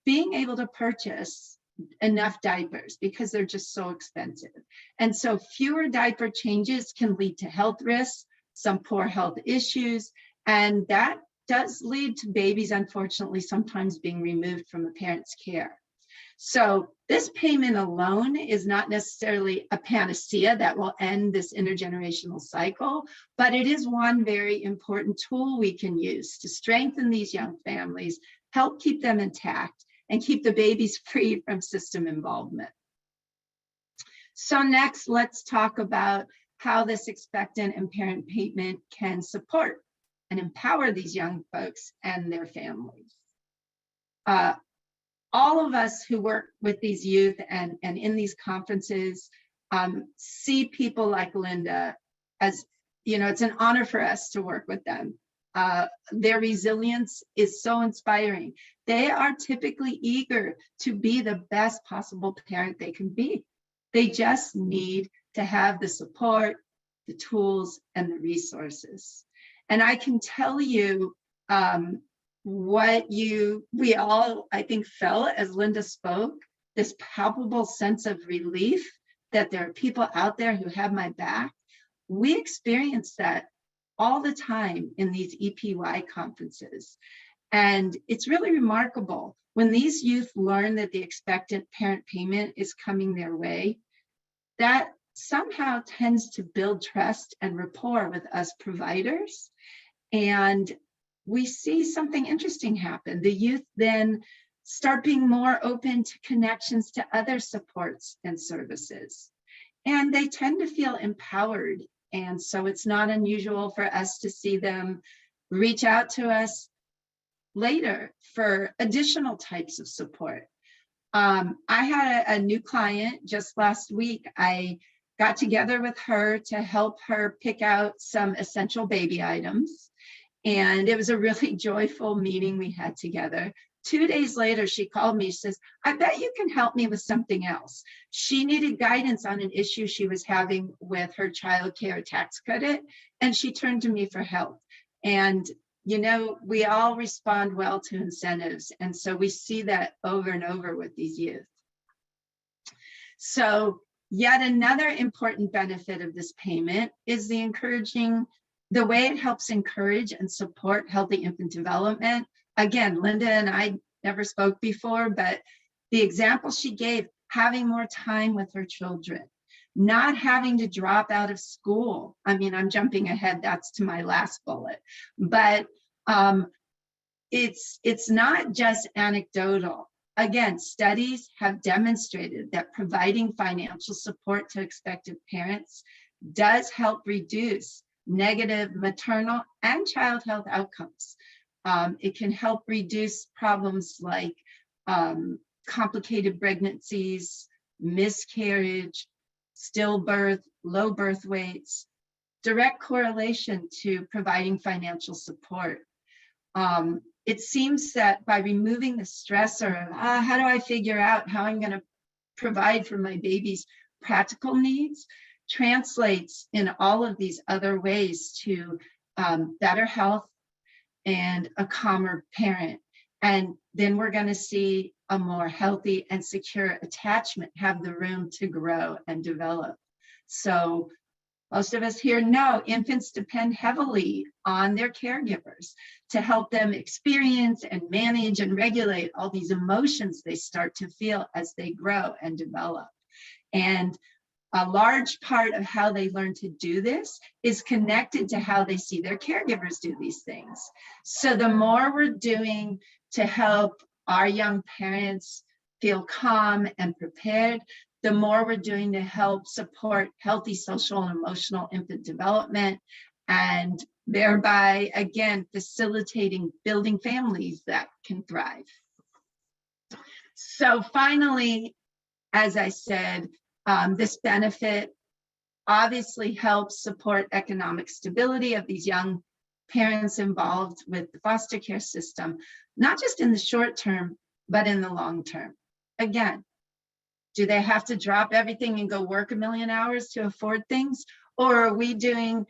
being able to purchase enough diapers because they're just so expensive. And so fewer diaper changes can lead to health risks, some poor health issues, and that does lead to babies, unfortunately, sometimes being removed from a parent's care. So this payment alone is not necessarily a panacea that will end this intergenerational cycle, but it is one very important tool we can use to strengthen these young families, help keep them intact, and keep the babies free from system involvement. So next, let's talk about how this expectant and parent payment can support and empower these young folks and their families. all of us who work with these youth and in these conferences see people like Linda as, you know, it's an honor for us to work with them. Their resilience is so inspiring. They are typically eager to be the best possible parent they can be. They just need to have the support, the tools, and the resources. And I can tell you what we all, I think, felt as Linda spoke, this palpable sense of relief that there are people out there who have my back. We experience that all the time in these EPY conferences. And it's really remarkable when these youth learn that the expectant parent payment is coming their way, that somehow tends to build trust and rapport with us providers. And we see something interesting happen. The youth then start being more open to connections to other supports and services. And they tend to feel empowered. And so it's not unusual for us to see them reach out to us later for additional types of support. I had a new client just last week. I got together with her to help her pick out some essential baby items. And it was a really joyful meeting we had together. 2 days later, she called me. She says, I bet you can help me with something else. She needed guidance on an issue she was having with her child care tax credit, and she turned to me for help. And, you know, we all respond well to incentives. And so we see that over and over with these youth. So yet another important benefit of this payment is the way it helps encourage and support healthy infant development. Again, Linda and I never spoke before, but the example she gave, having more time with her children, not having to drop out of school. I mean, I'm jumping ahead, that's to my last bullet, but it's not just anecdotal. Again, studies have demonstrated that providing financial support to expectant parents does help reduce negative maternal and child health outcomes. It can help reduce problems like complicated pregnancies, miscarriage, stillbirth, low birth weights, direct correlation to providing financial support. It seems that by removing the stressor of, how do I figure out how I'm going to provide for my baby's practical needs, translates in all of these other ways to better health and a calmer parent. And then we're going to see a more healthy and secure attachment have the room to grow and develop. So most of us here know infants depend heavily on their caregivers to help them experience and manage and regulate all these emotions they start to feel as they grow and develop. And a large part of how they learn to do this is connected to how they see their caregivers do these things. So the more we're doing to help our young parents feel calm and prepared, the more we're doing to help support healthy social and emotional infant development, and thereby, again, facilitating building families that can thrive. So finally, as I said, this benefit obviously helps support economic stability of these young parents involved with the foster care system, not just in the short term, but in the long term. Again, do they have to drop everything and go work 1 million hours to afford things? Or are we doing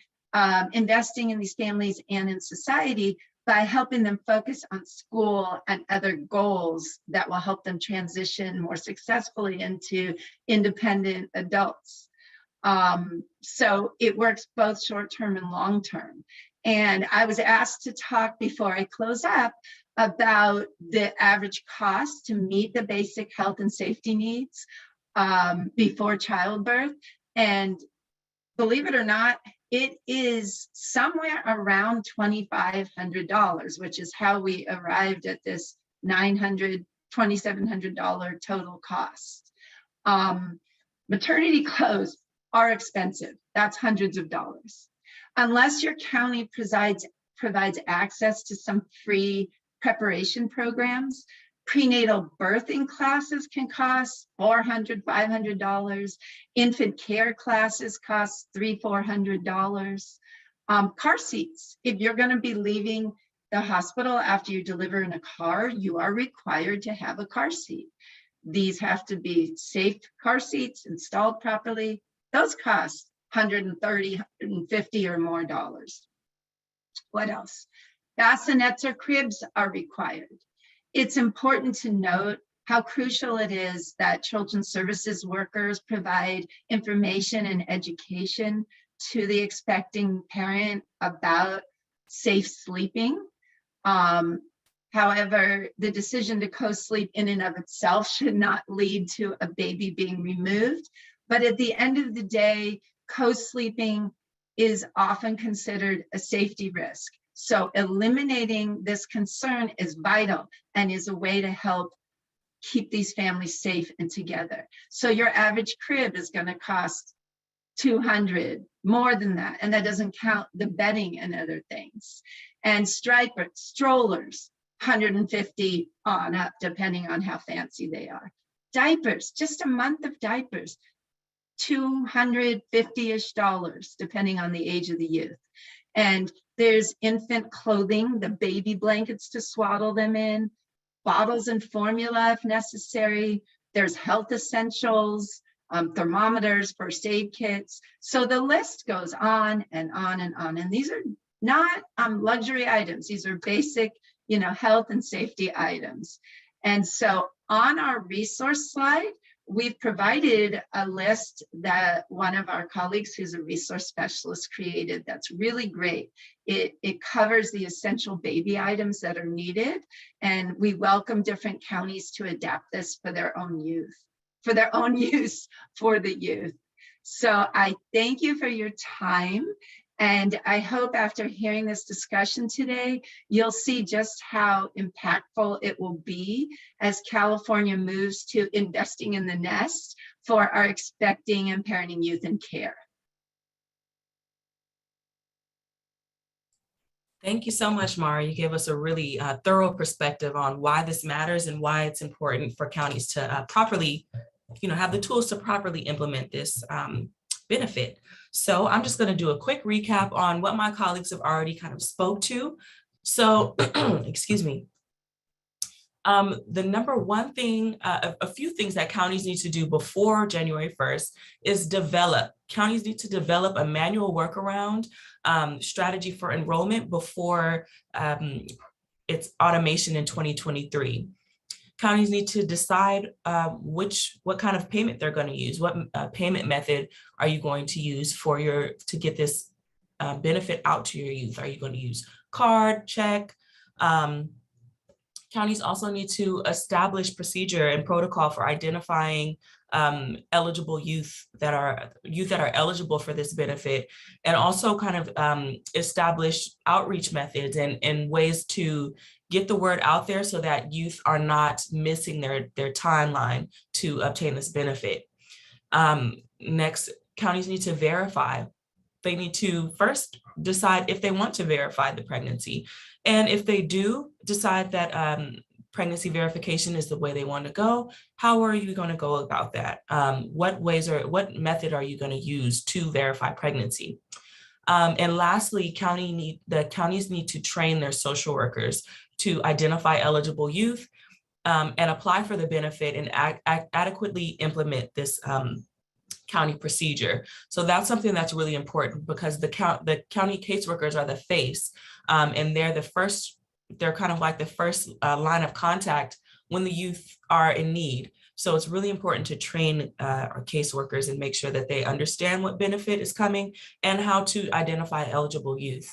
investing in these families and in society by helping them focus on school and other goals that will help them transition more successfully into independent adults? So it works both short-term and long-term. And I was asked to talk before I close up about the average cost to meet the basic health and safety needs before childbirth. And believe it or not, it is somewhere around $2,500, which is how we arrived at this $2,700 total cost. Maternity clothes are expensive. That's hundreds of dollars. Unless your county provides access to some free preparation programs, Prenatal birthing classes can cost $400, $500. Infant care classes cost $300, $400. Car seats. If you're going to be leaving the hospital after you deliver in a car, you are required to have a car seat. These have to be safe car seats installed properly. Those cost $130, $150 or more dollars. What else? Bassinets or cribs are required. It's important to note how crucial it is that children's services workers provide information and education to the expecting parent about safe sleeping. However, the decision to co-sleep in and of itself should not lead to a baby being removed. But at the end of the day, co-sleeping is often considered a safety risk. So eliminating this concern is vital and is a way to help keep these families safe and together. So your average crib is going to cost $200, more than that. And that doesn't count the bedding and other things. And strollers, $150 on up, depending on how fancy they are. Diapers, just a month of diapers, $250-ish, depending on the age of the youth. And there's infant clothing, the baby blankets to swaddle them in, bottles and formula if necessary. There's health essentials, thermometers, first aid kits. So the list goes on and on and on. And these are not luxury items. These are basic, health and safety items. And so on our resource slide, we've provided a list that one of our colleagues who's a resource specialist created that's really great. It covers the essential baby items that are needed, and we welcome different counties to adapt this for their own use for the youth. So I thank you for your time. And I hope after hearing this discussion today, you'll see just how impactful it will be as California moves to investing in the nest for our expecting and parenting youth in care. Thank you so much, Mara. You gave us a really thorough perspective on why this matters and why it's important for counties to properly, have the tools to properly implement this benefit. So I'm just going to do a quick recap on what my colleagues have already kind of spoke to. So, excuse me. The number one thing, a few things that counties need to do before January 1st is counties need to develop a manual workaround strategy for enrollment before its automation in 2023. Counties need to decide what kind of payment they're going to use. What payment method are you going to use to get this benefit out to your youth? Are you going to use card, check? Counties also need to establish procedure and protocol for identifying eligible youth that are eligible for this benefit, and also kind of establish outreach methods and ways to get the word out there so that youth are not missing their timeline to obtain this benefit. Next, counties need to verify. They need to first decide if they want to verify the pregnancy. And if they do decide that pregnancy verification is the way they want to go, how are you going to go about that? What method are you going to use to verify pregnancy? And lastly, the counties need to train their social workers to identify eligible youth and apply for the benefit and adequately implement this county procedure. So that's something that's really important because the county caseworkers are the face, and they're kind of like the first line of contact when the youth are in need. So it's really important to train our caseworkers and make sure that they understand what benefit is coming and how to identify eligible youth.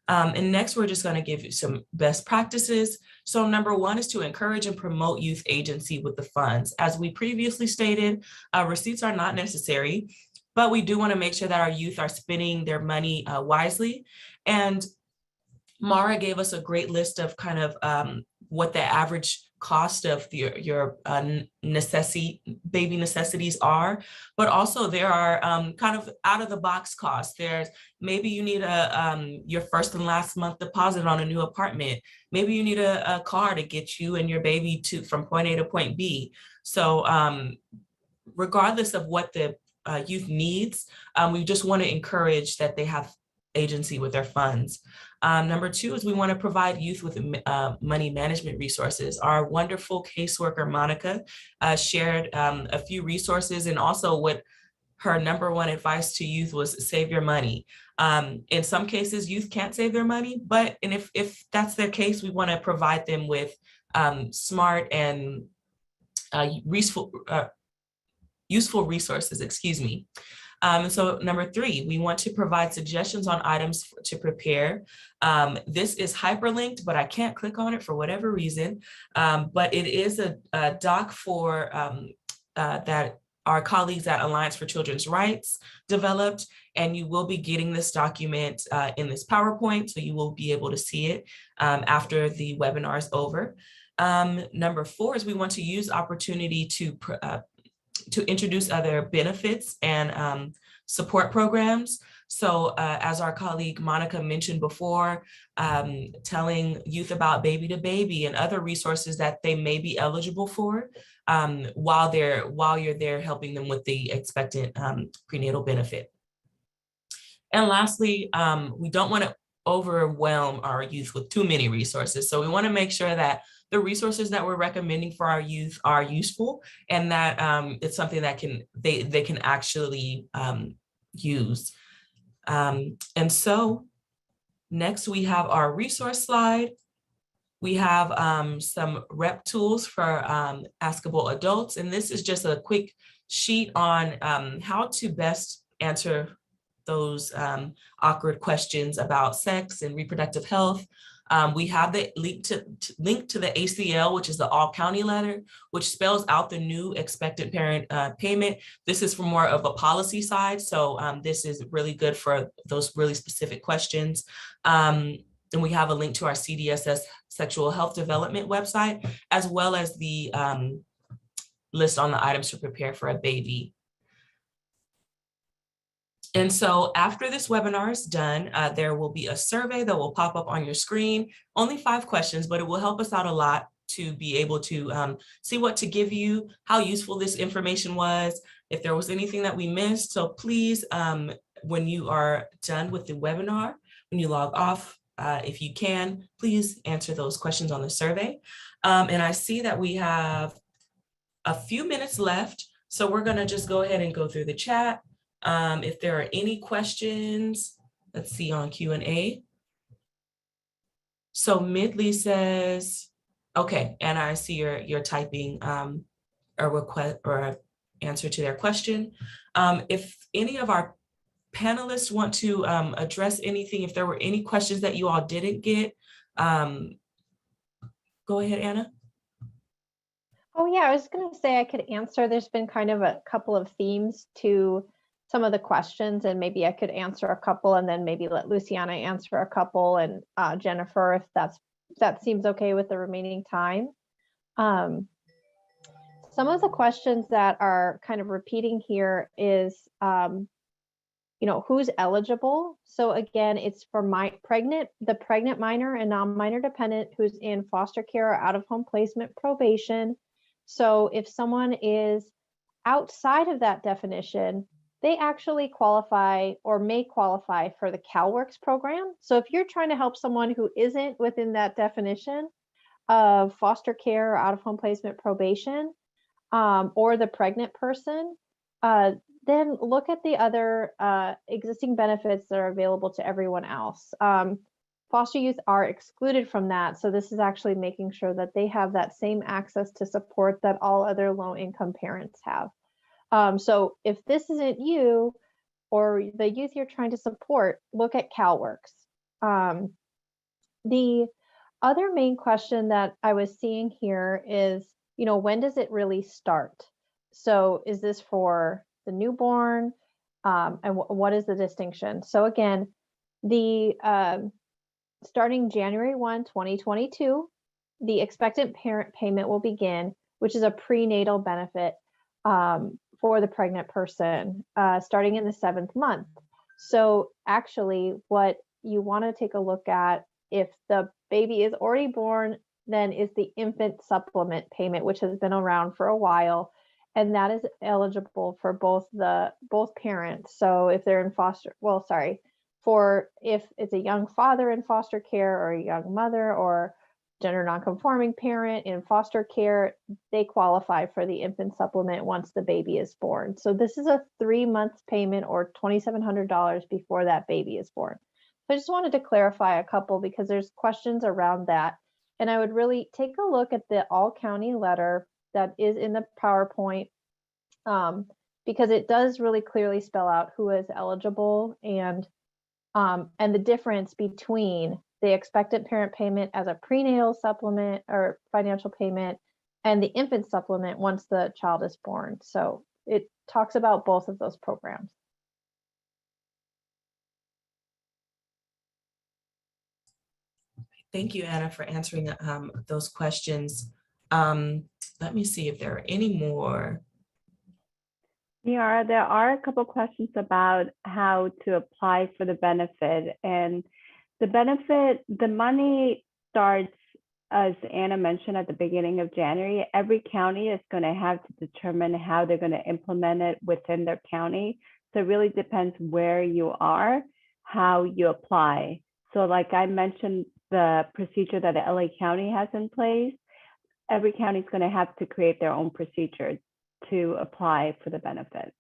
And next, we're just going to give you some best practices. So number one is to encourage and promote youth agency with the funds. As we previously stated, receipts are not necessary, but we do want to make sure that our youth are spending their money wisely. And Mara gave us a great list of kind of what the average cost of your baby necessities are, but also there are kind of out of the box costs. There's maybe you need your first and last month deposit on a new apartment. Maybe you need a car to get you and your baby from point A to point B. So regardless of what the youth needs, we just want to encourage that they have agency with their funds. Number two is we want to provide youth with money management resources. Our wonderful caseworker, Monica, shared a few resources, and also what her number one advice to youth was save your money. In some cases, youth can't save their money, but if that's their case, we want to provide them with smart and useful resources, excuse me. So number three, we want to provide suggestions on items to prepare. This is hyperlinked, but I can't click on it for whatever reason. But it is a doc for that our colleagues at Alliance for Children's Rights developed, and you will be getting this document in this PowerPoint, so you will be able to see it after the webinar is over. Number four is we want to use opportunity to introduce other benefits and support programs. So as our colleague Monica mentioned before, telling youth about Baby to Baby and other resources that they may be eligible for while you're there helping them with the expectant prenatal benefit. And lastly, we don't want to overwhelm our youth with too many resources. So we want to make sure that the resources that we're recommending for our youth are useful, and that it's something that they can actually use. And so next we have our resource slide. We have some rep tools for askable adults, and this is just a quick sheet on how to best answer those awkward questions about sex and reproductive health. We have the link to the ACL, which is the all county letter, which spells out the new expectant parent payment. This is for more of a policy side. So this is really good for those really specific questions. And we have a link to our CDSS sexual health development website, as well as the list on the items to prepare for a baby. And so after this webinar is done, there will be a survey that will pop up on your screen. Only 5 questions, but it will help us out a lot to be able to see what to give you, how useful this information was, if there was anything that we missed. So please, when you are done with the webinar, when you log off, if you can, please answer those questions on the survey. And I see that we have a few minutes left, so we're gonna just go ahead and go through the chat. If there are any questions, let's see on Q&A. So Midley says, okay, and I see you're typing a request or an answer to their question. If any of our panelists want to address anything, if there were any questions that you all didn't get, go ahead, Anna. Oh yeah, I was going to say I could answer. There's been kind of a couple of themes to some of the questions, and maybe I could answer a couple and then maybe let Luciana answer a couple, and Jennifer, if that seems okay with the remaining time. Some of the questions that are kind of repeating here is, who's eligible? So again, it's for the pregnant minor and non-minor dependent who's in foster care or out-of-home placement probation. So if someone is outside of that definition, they actually qualify or may qualify for the CalWorks program. So if you're trying to help someone who isn't within that definition of foster care or out-of-home placement probation, or the pregnant person, then look at the other existing benefits that are available to everyone else. Foster youth are excluded from that. So this is actually making sure that they have that same access to support that all other low-income parents have. So if this isn't you or the youth you're trying to support, look at CalWorks. The other main question that I was seeing here is, when does it really start? So is this for the newborn? And what is the distinction? So again, the starting January 1, 2022, the expectant parent payment will begin, which is a prenatal benefit for the pregnant person starting in the 7th month. So actually what you want to take a look at, if the baby is already born, then is the infant supplement payment, which has been around for a while, and that is eligible for both parents. So if they're in for if it's a young father in foster care or a young mother or gender nonconforming parent in foster care, they qualify for the infant supplement once the baby is born. So this is a 3-month payment or $2,700 before that baby is born. So I just wanted to clarify a couple because there's questions around that. And I would really take a look at the all county letter that is in the PowerPoint because it does really clearly spell out who is eligible and the difference between the expectant parent payment as a prenatal supplement or financial payment and the infant supplement once the child is born. So it talks about both of those programs. Thank you, Anna, for answering those questions. Let me see if there are any more. Yeah, there are a couple questions about how to apply for the benefit. And the benefit, the money starts, as Anna mentioned, at the beginning of January. Every county is going to have to determine how they're going to implement it within their county. So it really depends where you are, how you apply. So like I mentioned, the procedure that the LA County has in place, every county is going to have to create their own procedure to apply for the benefit.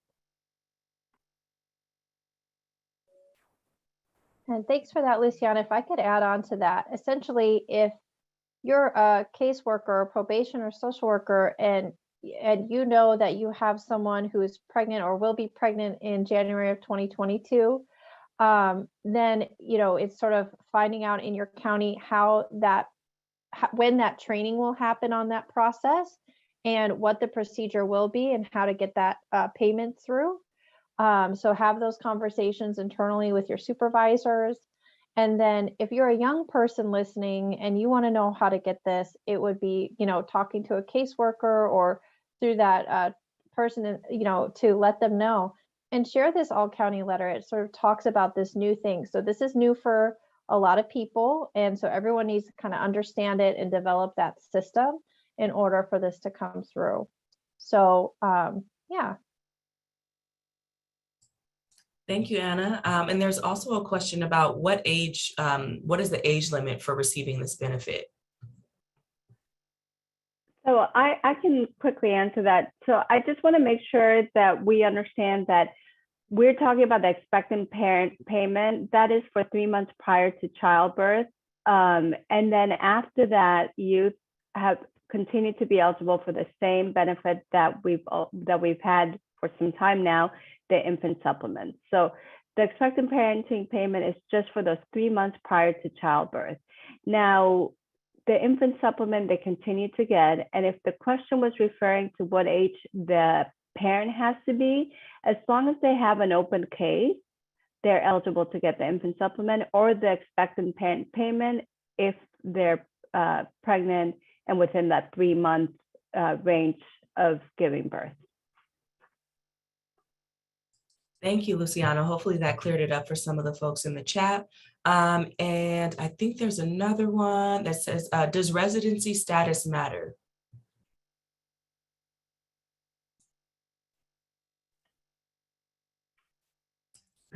And thanks for that, Luciana. If I could add on to that, essentially, if you're a caseworker, probation, or social worker, and you know that you have someone who is pregnant or will be pregnant in January of 2022, then it's sort of finding out in your county when that training will happen on that process and what the procedure will be and how to get that payment through. So have those conversations internally with your supervisors. And then if you're a young person listening and you want to know how to get this, it would be, talking to a caseworker or through that person, to let them know and share this all county letter. It sort of talks about this new thing. So this is new for a lot of people. And so everyone needs to kind of understand it and develop that system in order for this to come through. So, yeah. Thank you, Anna. And there's also a question about what is the age limit for receiving this benefit? So I can quickly answer that. So I just want to make sure that we understand that we're talking about the expectant parent payment. That is for 3 months prior to childbirth. And then after that, you have continued to be eligible for the same benefit that we've had for some time now, the infant supplement. So the expectant parenting payment is just for those 3 months prior to childbirth. Now, the infant supplement they continue to get, and if the question was referring to what age the parent has to be, as long as they have an open case, they're eligible to get the infant supplement or the expectant parent payment if they're pregnant and within that 3 month range of giving birth. Thank you, Luciana. Hopefully that cleared it up for some of the folks in the chat. And I think there's another one that says, does residency status matter?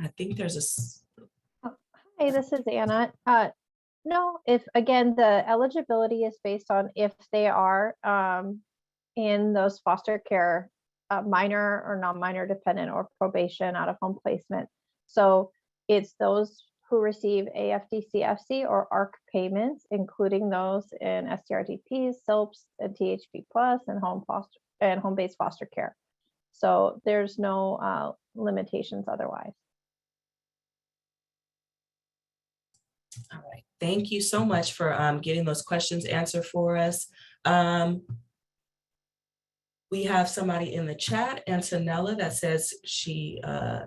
I think there's Hey, this is Anna. No, if again, the eligibility is based on if they are in those foster care, minor or non-minor dependent or probation out of home placement. So it's those who receive AFDCFC or ARC payments, including those in STRTPs, SILPs, and THP Plus and home-based foster care. So there's no limitations otherwise. all right. Thank you so much for getting those questions answered for us. We have somebody in the chat, Antonella, that says she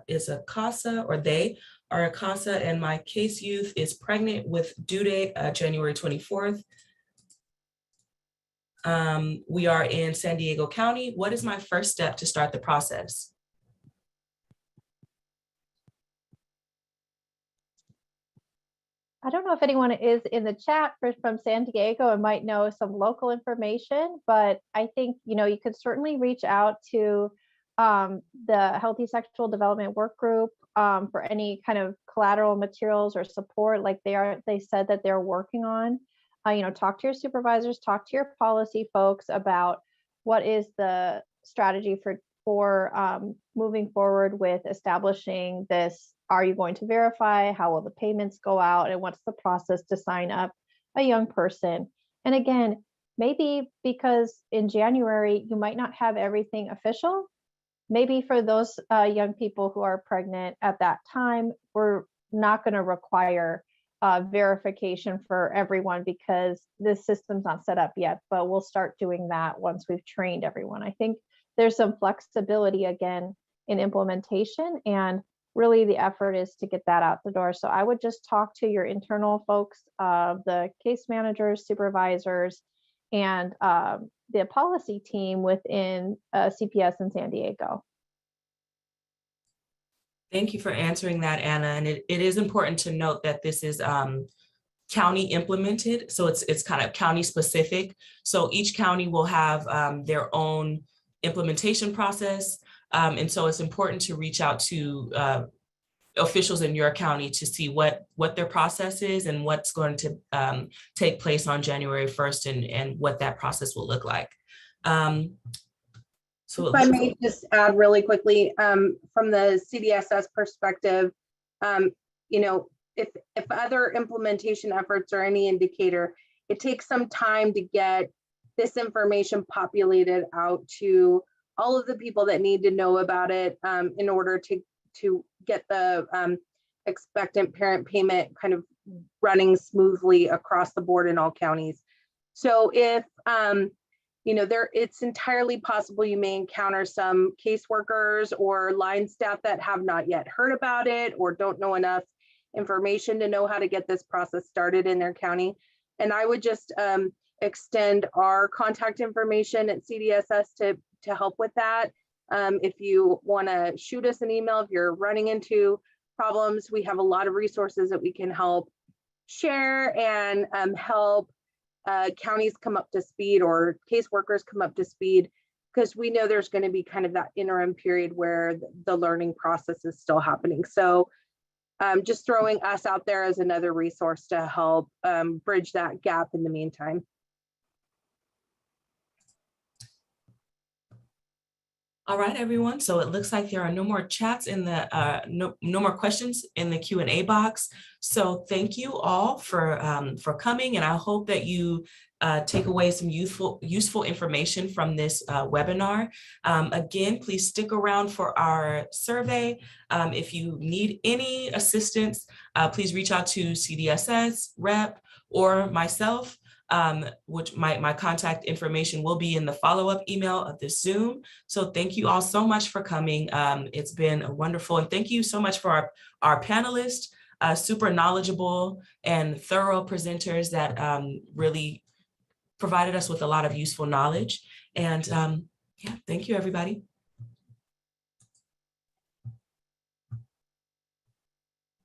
is a CASA, or they are a CASA, and my case youth is pregnant with due date January 24th. We are in San Diego County. What is my first step to start the process? I don't know if anyone is in the chat from San Diego and might know some local information, but I think, you know, you could certainly reach out to the Healthy Sexual Development Work Group for any kind of collateral materials or support like they said that they're working on. You know, talk to your supervisors, talk to your policy folks about what is the strategy for moving forward with establishing this. Are you going to verify? How will the payments go out? And what's the process to sign up a young person? And again, maybe because in January, you might not have everything official. Maybe for those young people who are pregnant at that time, we're not going to require verification for everyone because this system's not set up yet, but we'll start doing that once we've trained everyone. I think there's some flexibility again in implementation, and really the effort is to get that out the door. So I would just talk to your internal folks, the case managers, supervisors, and the policy team within CPS in San Diego. Thank you for answering that, Anna. And it is important to note that this is county implemented. So it's kind of county specific. So each county will have their own implementation process. And so it's important to reach out to officials in your county to see what their process is and what's going to take place on January 1st and what that process will look like. So if I may just add really quickly, from the CDSS perspective, you know, if other implementation efforts are any indicator, it takes some time to get this information populated out to all of the people that need to know about it in order to get the expectant parent payment kind of running smoothly across the board in all counties. So if you know, it's entirely possible you may encounter some caseworkers or line staff that have not yet heard about it or don't know enough information to know how to get this process started in their county. And I would just extend our contact information at CDSS to help with that. If you want to shoot us an email, if you're running into problems, we have a lot of resources that we can help share and help counties come up to speed or caseworkers come up to speed, because we know there's going to be kind of that interim period where the learning process is still happening. So just throwing us out there as another resource to help bridge that gap in the meantime. All right, everyone. So it looks like there are no more chats in the no more questions in the Q&A box. So thank you all for coming, and I hope that you take away some useful information from this webinar. Again, please stick around for our survey. If you need any assistance, please reach out to CDSS rep or myself. Which my contact information will be in the follow-up email of this Zoom. So thank you all so much for coming. It's been wonderful. And thank you so much for our panelists, super knowledgeable and thorough presenters that really provided us with a lot of useful knowledge. And yeah, thank you, everybody.